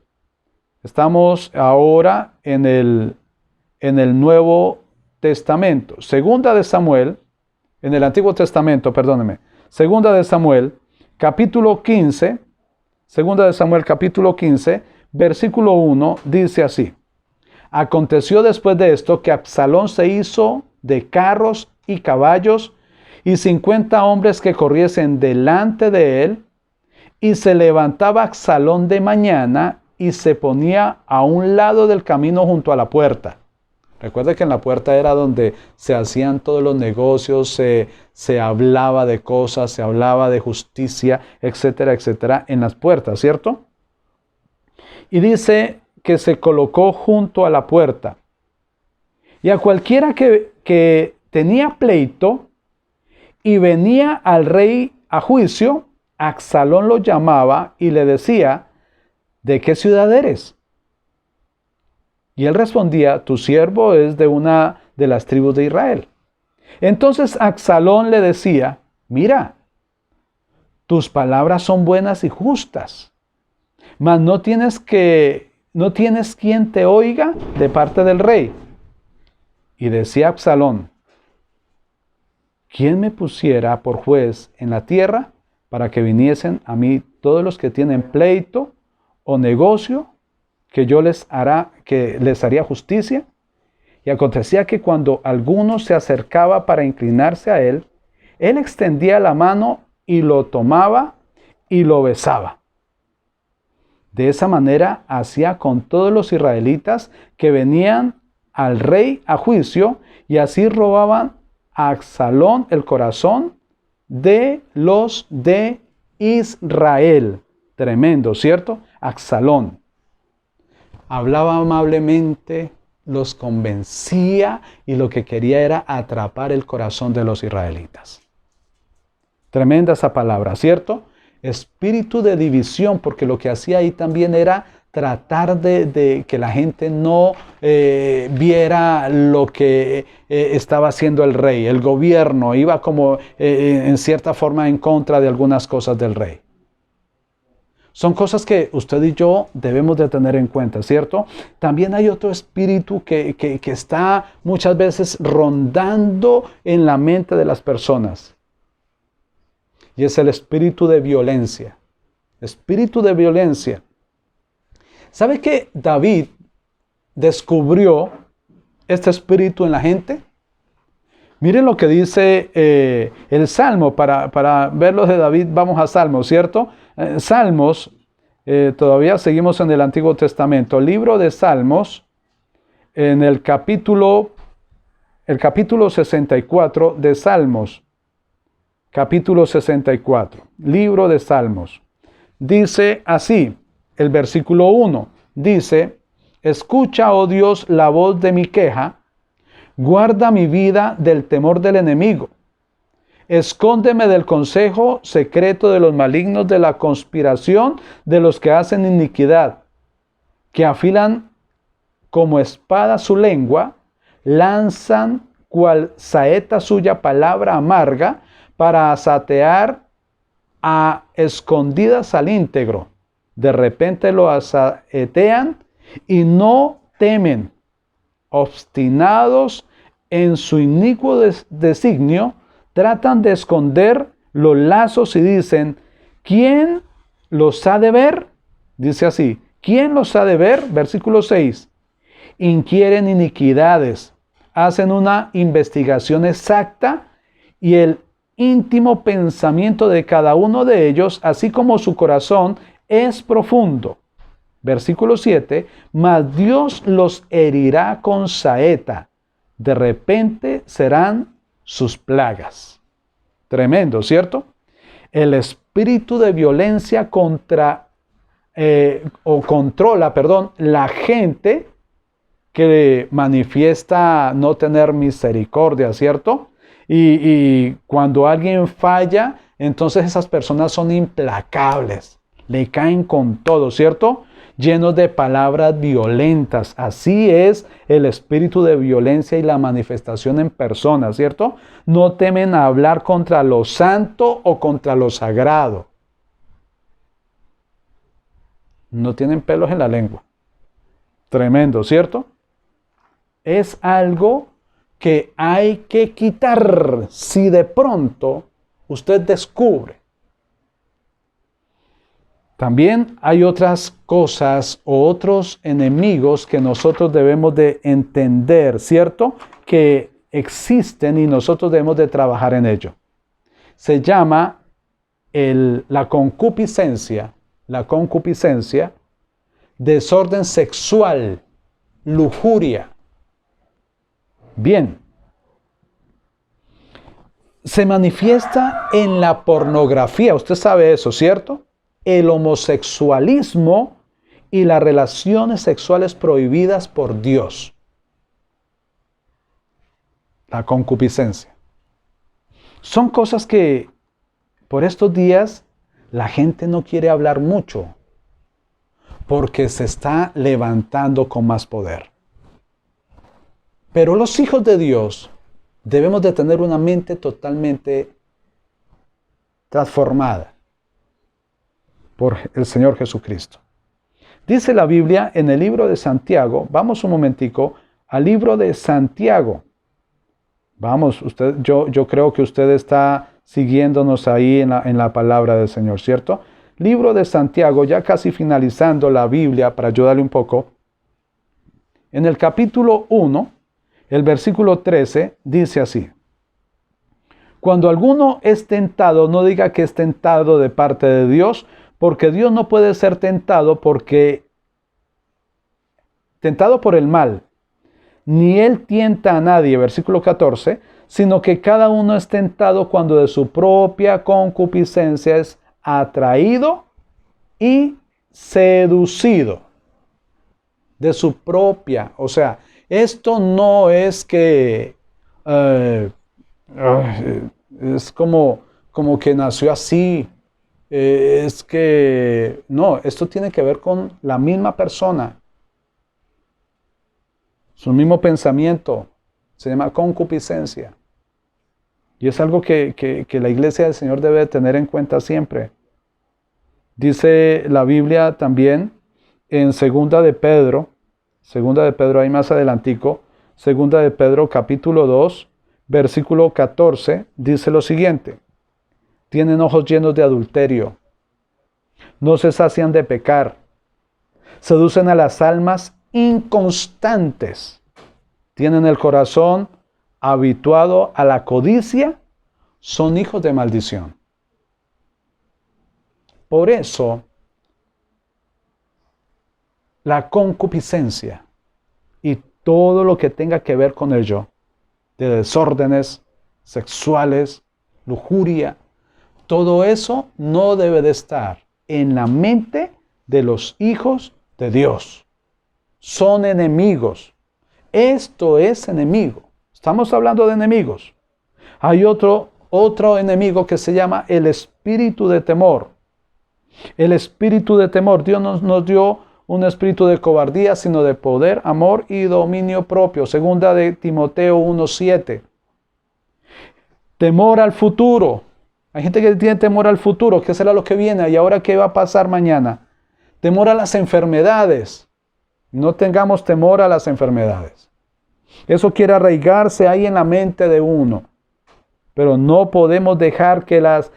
S3: estamos ahora en el Nuevo Testamento. 2 de Samuel, en el Antiguo Testamento, perdóneme. 2 de Samuel, capítulo 15, 2 de Samuel, capítulo 15, versículo 1, dice así: aconteció después de esto que Absalón se hizo de carros y caballos y 50 hombres que corriesen delante de él, y se levantaba Absalón de mañana y se ponía a un lado del camino junto a la puerta. Recuerda que en la puerta era donde se hacían todos los negocios, se hablaba de cosas, se hablaba de justicia, etcétera, etcétera, en las puertas, ¿cierto? Y dice que se colocó junto a la puerta. Y a cualquiera que tenía pleito y venía al rey a juicio, Absalón lo llamaba y le decía: ¿de qué ciudad eres? Y él respondía: tu siervo es de una de las tribus de Israel. Entonces Absalón le decía: mira, tus palabras son buenas y justas, mas no tienes quien te oiga de parte del rey. Y decía Absalón: ¿quién me pusiera por juez en la tierra para que viniesen a mí todos los que tienen pleito o negocio, que yo les haría justicia? Y acontecía que cuando alguno se acercaba para inclinarse a él, él extendía la mano y lo tomaba y lo besaba. De esa manera hacía con todos los israelitas que venían al rey a juicio, y así robaban a Absalón el corazón de los de Israel. Tremendo, ¿cierto? Absalón hablaba amablemente, los convencía, y lo que quería era atrapar el corazón de los israelitas. Tremenda esa palabra, ¿cierto? Espíritu de división, porque lo que hacía ahí también era tratar de que la gente no viera lo que estaba haciendo el rey. El gobierno iba como en cierta forma en contra de algunas cosas del rey. Son cosas que usted y yo debemos de tener en cuenta, ¿cierto? También hay otro espíritu que está muchas veces rondando en la mente de las personas. Y es el espíritu de violencia. Espíritu de violencia. ¿Sabe que David descubrió este espíritu en la gente? Miren lo que dice el Salmo. Para ver lo de David, vamos a Salmos, ¿cierto? Salmos, todavía seguimos en el Antiguo Testamento. Libro de Salmos, en el capítulo 64 de Salmos. Capítulo 64, libro de Salmos. Dice así, el versículo 1, dice: escucha, oh Dios, la voz de mi queja, Guarda mi vida del temor del enemigo. Escóndeme del consejo secreto de los malignos, de la conspiración de los que hacen iniquidad, que afilan como espada su lengua, lanzan cual saeta suya palabra amarga para asatear a escondidas al íntegro. De repente lo asaetean y no temen. Obstinados en su inicuo designio, tratan de esconder los lazos y dicen, ¿quién los ha de ver? Dice así, ¿quién los ha de ver? Versículo 6. Inquieren iniquidades, hacen una investigación exacta y el íntimo pensamiento de cada uno de ellos, así como su corazón, es profundo. Versículo 7, mas Dios los herirá con saeta, de repente serán sus plagas. Tremendo, ¿cierto? El espíritu de violencia controla, la gente que manifiesta no tener misericordia, ¿cierto? Y cuando alguien falla, entonces esas personas son implacables, le caen con todo, ¿cierto? Llenos de palabras violentas. Así es el espíritu de violencia y la manifestación en persona, ¿cierto? No temen a hablar contra lo santo o contra lo sagrado. No tienen pelos en la lengua. Tremendo, ¿cierto? Es algo que hay que quitar si de pronto usted descubre. También hay otras cosas o otros enemigos que nosotros debemos de entender, ¿cierto? Que existen y nosotros debemos de trabajar en ello. Se llama la concupiscencia, desorden sexual, lujuria. Bien, se manifiesta en la pornografía, usted sabe eso, ¿cierto? El homosexualismo y las relaciones sexuales prohibidas por Dios. La concupiscencia. Son cosas que por estos días la gente no quiere hablar mucho porque se está levantando con más poder. Pero los hijos de Dios debemos de tener una mente totalmente transformada por el Señor Jesucristo. Dice la Biblia en el libro de Santiago, vamos un momentico al libro de Santiago. Vamos, yo creo que usted está siguiéndonos ahí en la palabra del Señor, ¿cierto? Libro de Santiago, ya casi finalizando la Biblia para ayudarle un poco. En el capítulo 1, el versículo 13, dice así. Cuando alguno es tentado, no diga que es tentado de parte de Dios, porque Dios no puede ser tentado por el mal, ni Él tienta a nadie, versículo 14, sino que cada uno es tentado cuando de su propia concupiscencia es atraído y seducido. De su propia, o sea, esto no es que es como que nació así. Es que no, esto tiene que ver con la misma persona. Su mismo pensamiento. Se llama concupiscencia. Y es algo que la iglesia del Señor debe tener en cuenta siempre. Dice la Biblia también en Segunda de Pedro, ahí más adelantico, Segunda de Pedro capítulo 2, versículo 14, dice lo siguiente. Tienen ojos llenos de adulterio, no se sacian de pecar, seducen a las almas inconstantes, tienen el corazón habituado a la codicia, son hijos de maldición. Por eso, la concupiscencia y todo lo que tenga que ver con ello, de desórdenes sexuales, lujuria, todo eso no debe de estar en la mente de los hijos de Dios. Son enemigos. Esto es enemigo. Estamos hablando de enemigos. Hay otro enemigo que se llama el espíritu de temor. El espíritu de temor. Dios nos dio un espíritu de cobardía, sino de poder, amor y dominio propio. Segunda de Timoteo 1:7. Temor al futuro. Hay gente que tiene temor al futuro. ¿Qué será lo que viene? ¿Y ahora qué va a pasar mañana? Temor a las enfermedades. No tengamos temor a las enfermedades. Eso quiere arraigarse ahí en la mente de uno. Pero no podemos dejar que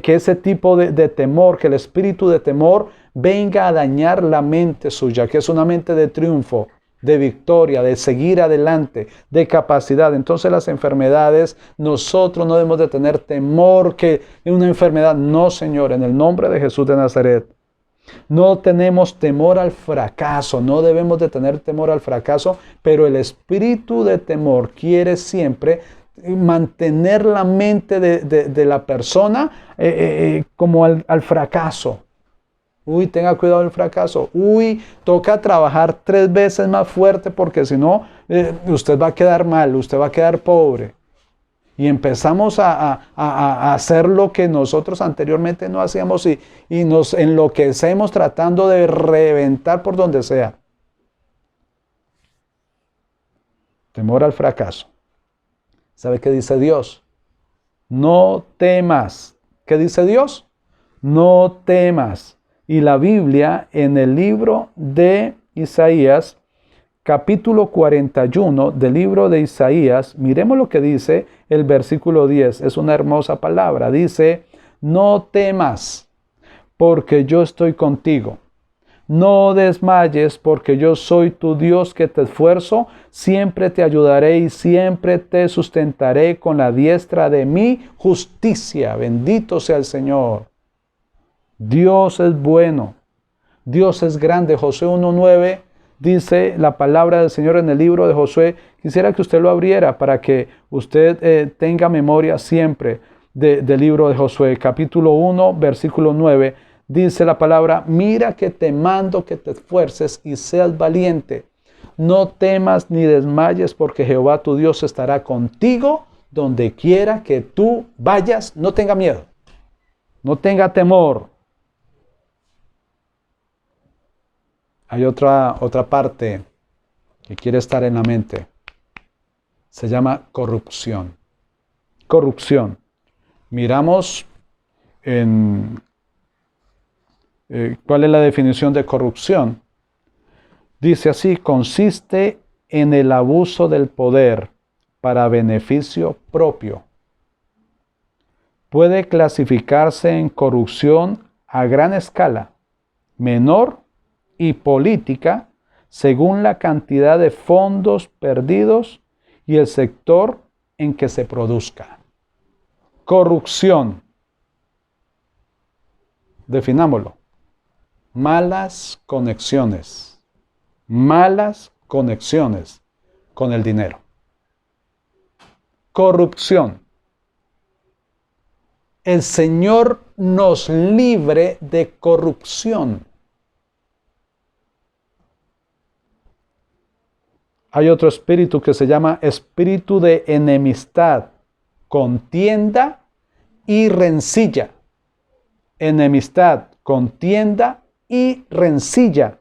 S3: ese tipo de temor, que el espíritu de temor venga a dañar la mente suya, que es una mente de triunfo, de victoria, de seguir adelante, de capacidad. Entonces las enfermedades, nosotros no debemos de tener temor que una enfermedad. No, Señor, en el nombre de Jesús de Nazaret. No tenemos temor al fracaso, no debemos de tener temor al fracaso, pero el espíritu de temor quiere siempre mantener la mente de la persona como al fracaso. Uy, tenga cuidado del fracaso. Uy, toca trabajar 3 veces más fuerte porque si no, usted va a quedar mal, usted va a quedar pobre. Y empezamos a hacer lo que nosotros anteriormente no hacíamos y nos enloquecemos tratando de reventar por donde sea. Temor al fracaso. ¿Sabe qué dice Dios? No temas. ¿Qué dice Dios? No temas. Y la Biblia en el libro de Isaías, capítulo 41 del libro de Isaías, miremos lo que dice el versículo 10. Es una hermosa palabra. Dice, no temas, porque yo estoy contigo. No desmayes, porque yo soy tu Dios que te esfuerzo. Siempre te ayudaré y siempre te sustentaré con la diestra de mi justicia. Bendito sea el Señor. Dios es bueno. Dios es grande. Josué 1:9 dice la palabra del Señor en el libro de Josué. Quisiera que usted lo abriera para que usted tenga memoria siempre del libro de Josué. Capítulo 1, versículo 9. Dice la palabra, mira que te mando que te esfuerces y seas valiente. No temas ni desmayes, porque Jehová tu Dios estará contigo donde quiera que tú vayas. No tenga miedo, no tenga temor. Hay otra parte que quiere estar en la mente. Se llama corrupción. Corrupción. Miramos ¿cuál es la definición de corrupción? Dice así, consiste en el abuso del poder para beneficio propio. Puede clasificarse en corrupción a gran escala, menor y política, según la cantidad de fondos perdidos y el sector en que se produzca. Corrupción. Definámoslo. Malas conexiones con el dinero. Corrupción. El Señor nos libre de corrupción. Hay otro espíritu que se llama espíritu de enemistad, contienda y rencilla. Enemistad, contienda y rencilla.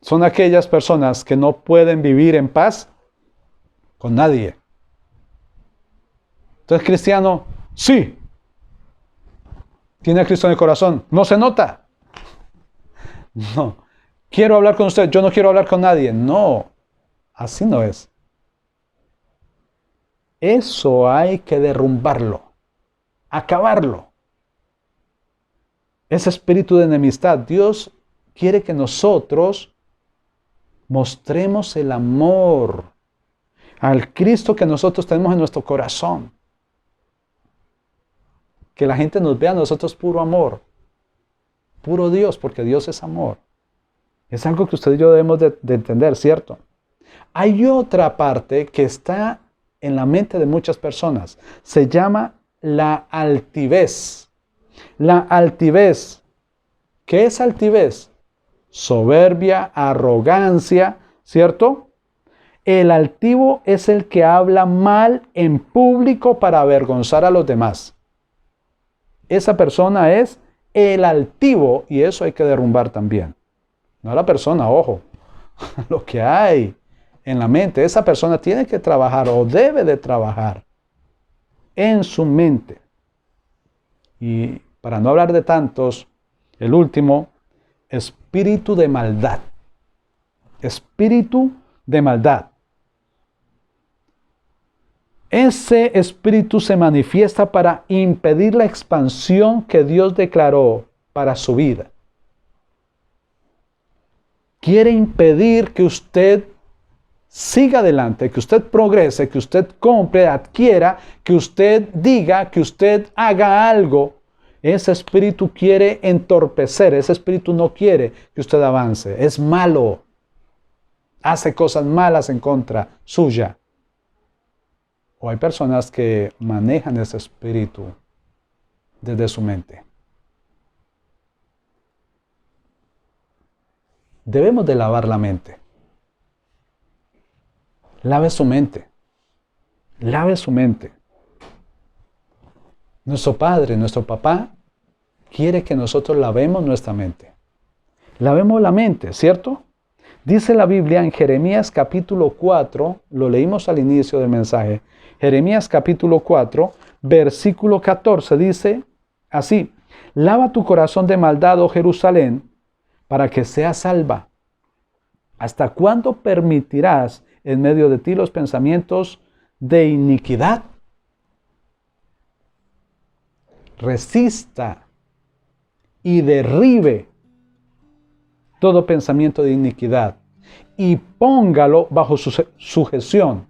S3: Son aquellas personas que no pueden vivir en paz con nadie. Entonces, cristiano, sí. Tiene a Cristo en el corazón. No se nota. No. Quiero hablar con usted. Yo no quiero hablar con nadie. No. Así no es. Eso hay que derrumbarlo. Acabarlo. Ese espíritu de enemistad. Dios quiere que nosotros mostremos el amor al Cristo que nosotros tenemos en nuestro corazón. Que la gente nos vea a nosotros puro amor. Puro Dios, porque Dios es amor. Es algo que usted y yo debemos de entender, ¿cierto? Hay otra parte que está en la mente de muchas personas. Se llama la altivez. La altivez. ¿Qué es altivez? Soberbia, arrogancia, ¿cierto? El altivo es el que habla mal en público para avergonzar a los demás. Esa persona es el altivo y eso hay que derrumbar también. No la persona, ojo, lo que hay en la mente. Esa persona tiene que trabajar o debe de trabajar en su mente. Y para no hablar de tantos, el último, espíritu de maldad. Espíritu de maldad. Ese espíritu se manifiesta para impedir la expansión que Dios declaró para su vida. Quiere impedir que usted siga adelante, que usted progrese, que usted compre, adquiera, que usted diga, que usted haga algo. Ese espíritu quiere entorpecer, ese espíritu no quiere que usted avance. Es malo. Hace cosas malas en contra suya. O hay personas que manejan ese espíritu desde su mente. Debemos de lavar la mente. Lave su mente. Lave su mente. Nuestro Padre, nuestro Papá, quiere que nosotros lavemos nuestra mente. Lavemos la mente, ¿cierto? Dice la Biblia en Jeremías capítulo 4, lo leímos al inicio del mensaje. Jeremías capítulo 4, versículo 14 dice así: lava tu corazón de maldad, oh Jerusalén, para que seas salva. ¿Hasta cuándo permitirás en medio de ti los pensamientos de iniquidad? Resista y derribe todo pensamiento de iniquidad y póngalo bajo su sujeción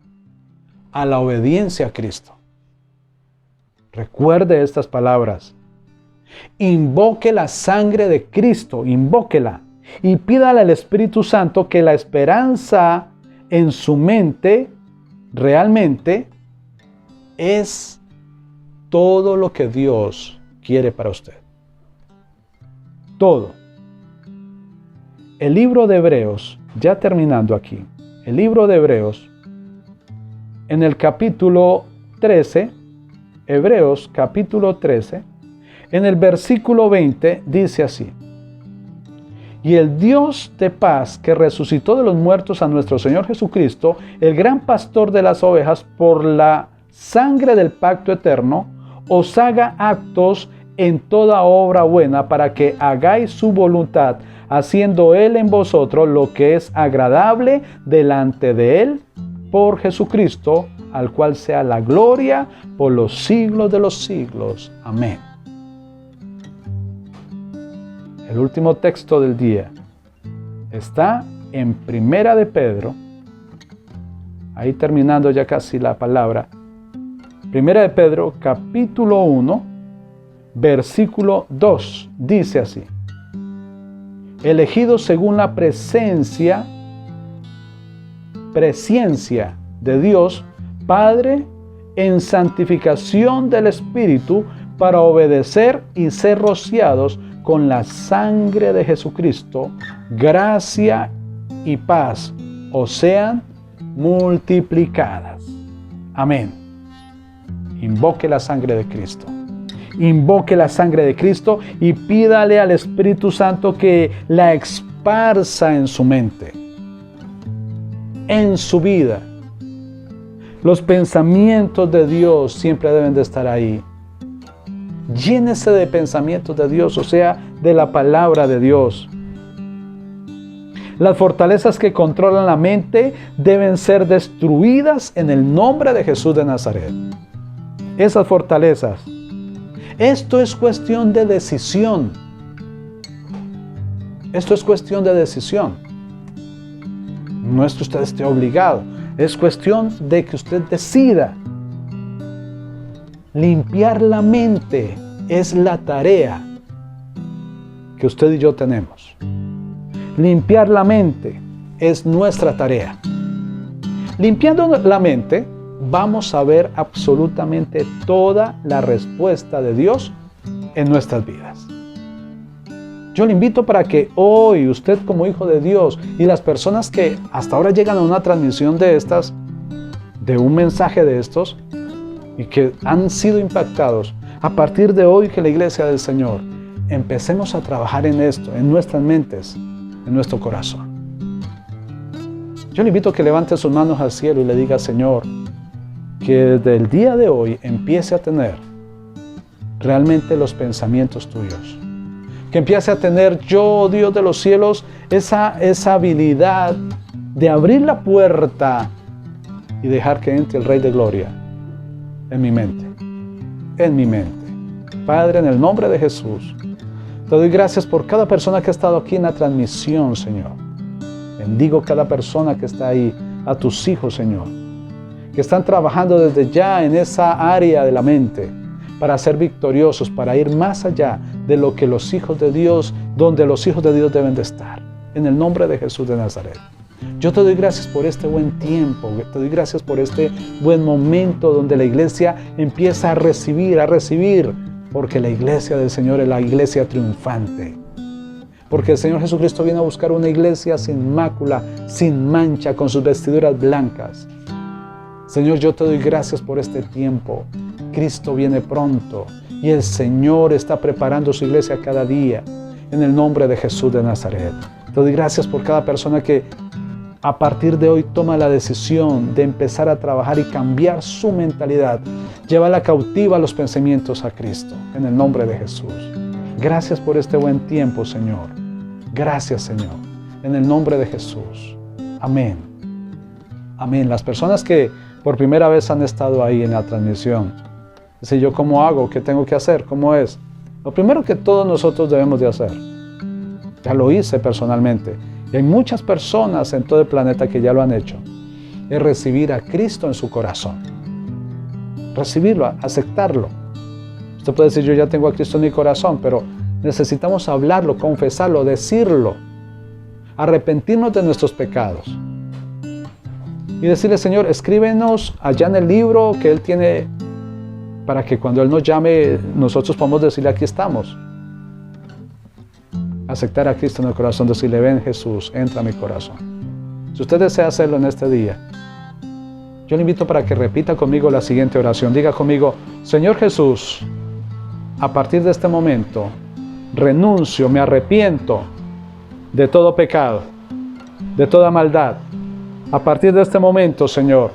S3: a la obediencia a Cristo. Recuerde estas palabras. Invoque la sangre de Cristo, invóquela y pídale al Espíritu Santo que la esperanza en su mente realmente es todo lo que Dios quiere para usted. Todo. El libro de Hebreos, ya terminando aquí, el libro de Hebreos, en el capítulo 13, Hebreos capítulo 13, en el versículo 20 dice así: y el Dios de paz que resucitó de los muertos a nuestro Señor Jesucristo, el gran pastor de las ovejas, por la sangre del pacto eterno, os haga actos en toda obra buena para que hagáis su voluntad, haciendo Él en vosotros lo que es agradable delante de Él, por Jesucristo, al cual sea la gloria por los siglos de los siglos. Amén. El último texto del día está en Primera de Pedro, ahí terminando ya casi la palabra. Primera de Pedro, capítulo 1, versículo 2, dice así: elegidos según la presciencia de Dios Padre en santificación del Espíritu, para obedecer y ser rociados con la sangre de Jesucristo, gracia y paz os sean multiplicadas. Amén. Invoque la sangre de Cristo. Invoque la sangre de Cristo y pídale al Espíritu Santo que la esparza en su mente, en su vida. Los pensamientos de Dios siempre deben de estar ahí. Llénese de pensamientos de Dios, o sea, de la palabra de Dios. Las fortalezas que controlan la mente deben ser destruidas en el nombre de Jesús de Nazaret. Esas fortalezas. Esto es cuestión de decisión. Esto es cuestión de decisión. No es que usted esté obligado. Es cuestión de que usted decida. Limpiar la mente es la tarea que usted y yo tenemos. Limpiar la mente es nuestra tarea. Limpiando la mente, vamos a ver absolutamente toda la respuesta de Dios en nuestras vidas. Yo le invito para que hoy usted como hijo de Dios y las personas que hasta ahora llegan a una transmisión de estas, de un mensaje de estos, y que han sido impactados, a partir de hoy que la iglesia del Señor empecemos a trabajar en esto, en nuestras mentes, en nuestro corazón. Yo le invito a que levante sus manos al cielo y le diga, Señor, que desde el día de hoy empiece a tener realmente los pensamientos tuyos. Que empiece a tener yo, Dios de los cielos, esa habilidad de abrir la puerta y dejar que entre el Rey de Gloria en mi mente. En mi mente. Padre, en el nombre de Jesús, te doy gracias por cada persona que ha estado aquí en la transmisión, Señor. Bendigo cada persona que está ahí, a tus hijos, Señor, que están trabajando desde ya en esa área de la mente para ser victoriosos, para ir más allá de lo que los hijos de Dios, donde los hijos de Dios deben de estar. En el nombre de Jesús de Nazaret. Yo te doy gracias por este buen tiempo, te doy gracias por este buen momento donde la iglesia empieza a recibir, porque la iglesia del Señor es la iglesia triunfante. Porque el Señor Jesucristo viene a buscar una iglesia sin mácula, sin mancha, con sus vestiduras blancas. Señor, yo te doy gracias por este tiempo. Cristo viene pronto y el Señor está preparando su iglesia cada día. En el nombre de Jesús de Nazaret. Te doy gracias por cada persona que a partir de hoy toma la decisión de empezar a trabajar y cambiar su mentalidad. Llévala cautiva los pensamientos a Cristo. En el nombre de Jesús. Gracias por este buen tiempo, Señor. Gracias, Señor. En el nombre de Jesús. Amén. Amén. Las personas que por primera vez han estado ahí en la transmisión. Dice, ¿yo cómo hago? ¿Qué tengo que hacer? ¿Cómo es? Lo primero que todos nosotros debemos de hacer. Ya lo hice personalmente. Y hay muchas personas en todo el planeta que ya lo han hecho. Es recibir a Cristo en su corazón. Recibirlo, aceptarlo. Usted puede decir, yo ya tengo a Cristo en mi corazón, pero necesitamos hablarlo, confesarlo, decirlo. Arrepentirnos de nuestros pecados. Y decirle, Señor, escríbenos allá en el libro que Él tiene para que cuando Él nos llame, nosotros podamos decirle, aquí estamos. Aceptar a Cristo en el corazón, decirle, ven Jesús, entra a mi corazón. Si usted desea hacerlo en este día, yo le invito para que repita conmigo la siguiente oración. Diga conmigo, Señor Jesús, a partir de este momento, renuncio, me arrepiento de todo pecado, de toda maldad. A partir de este momento, Señor,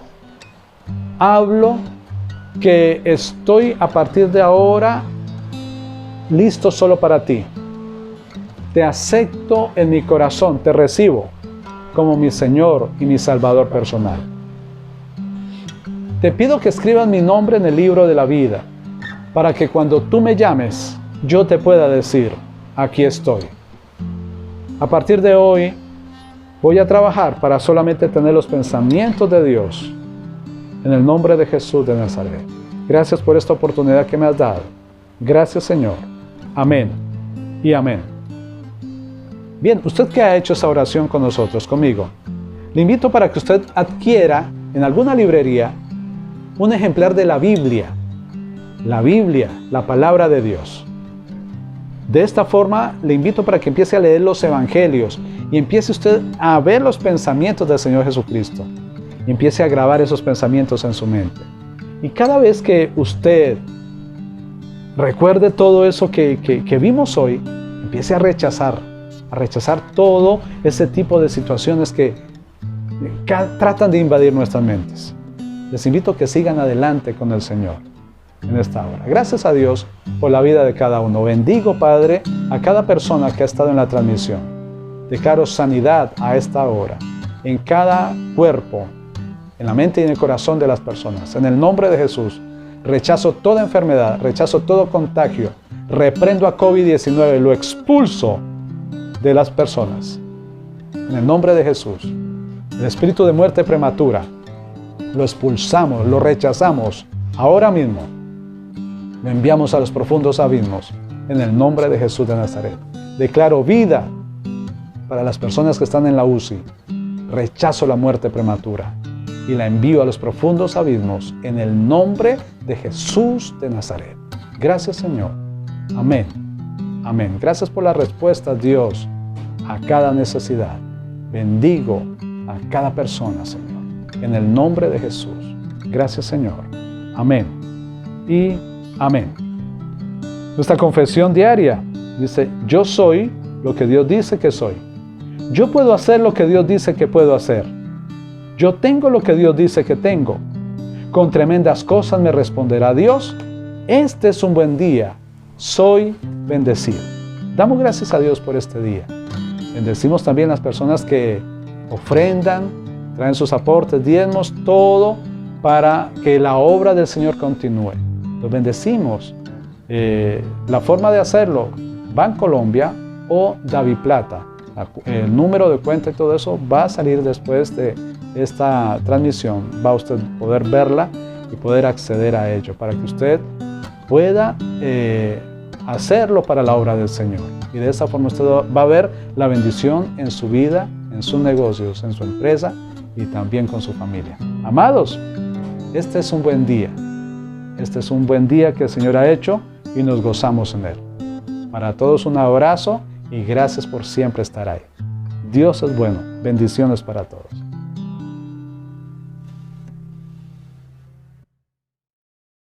S3: hablo que estoy a partir de ahora listo solo para ti. Te acepto en mi corazón, te recibo como mi Señor y mi Salvador personal. Te pido que escribas mi nombre en el libro de la vida, para que cuando tú me llames, yo te pueda decir, aquí estoy. A partir de hoy, voy a trabajar para solamente tener los pensamientos de Dios, en el nombre de Jesús de Nazaret. Gracias por esta oportunidad que me has dado. Gracias, Señor. Amén y amén. Bien, usted que ha hecho esa oración con nosotros, conmigo, le invito para que usted adquiera en alguna librería un ejemplar de la Biblia. La Biblia, la palabra de Dios. De esta forma, le invito para que empiece a leer los evangelios y empiece usted a ver los pensamientos del Señor Jesucristo. Y empiece a grabar esos pensamientos en su mente. Y cada vez que usted recuerde todo eso que vimos hoy, empiece a rechazar todo ese tipo de situaciones que tratan de invadir nuestras mentes. Les invito a que sigan adelante con el Señor en esta hora. Gracias a Dios por la vida de cada uno. Bendigo, Padre, a cada persona que ha estado en la transmisión. Declaro sanidad a esta hora, en cada cuerpo, en la mente y en el corazón de las personas. En el nombre de Jesús, rechazo toda enfermedad, rechazo todo contagio, reprendo a COVID-19, lo expulso de las personas. En el nombre de Jesús, el espíritu de muerte prematura, lo expulsamos, lo rechazamos ahora mismo. Lo enviamos a los profundos abismos en el nombre de Jesús de Nazaret. Declaro vida para las personas que están en la UCI. Rechazo la muerte prematura y la envío a los profundos abismos en el nombre de Jesús de Nazaret. Gracias, Señor. Amén Amén. Gracias por la respuesta, Dios, a cada necesidad. Bendigo a cada persona, Señor, en el nombre de Jesús. Gracias, Señor. Amén y amén. Nuestra confesión diaria dice: yo soy lo que Dios dice que soy. Yo puedo hacer lo que Dios dice que puedo hacer. Yo tengo lo que Dios dice que tengo. Con tremendas cosas me responderá Dios. Este es un buen día. Soy bendecido. Damos gracias a Dios por este día. Bendecimos también a las personas que ofrendan, traen sus aportes, diezmos, todo para que la obra del Señor continúe. Los bendecimos. La forma de hacerlo, Bancolombia o DaviPlata. El número de cuenta y todo eso va a salir después de esta transmisión. Va a usted poder verla y poder acceder a ello para que usted pueda hacerlo para la obra del Señor. Y de esa forma usted va a ver la bendición en su vida, en sus negocios, en su empresa y también con su familia. Amados, este es un buen día. Este es un buen día que el Señor ha hecho y nos gozamos en él. Para todos un abrazo y gracias por siempre estar ahí. Dios es bueno. Bendiciones para todos.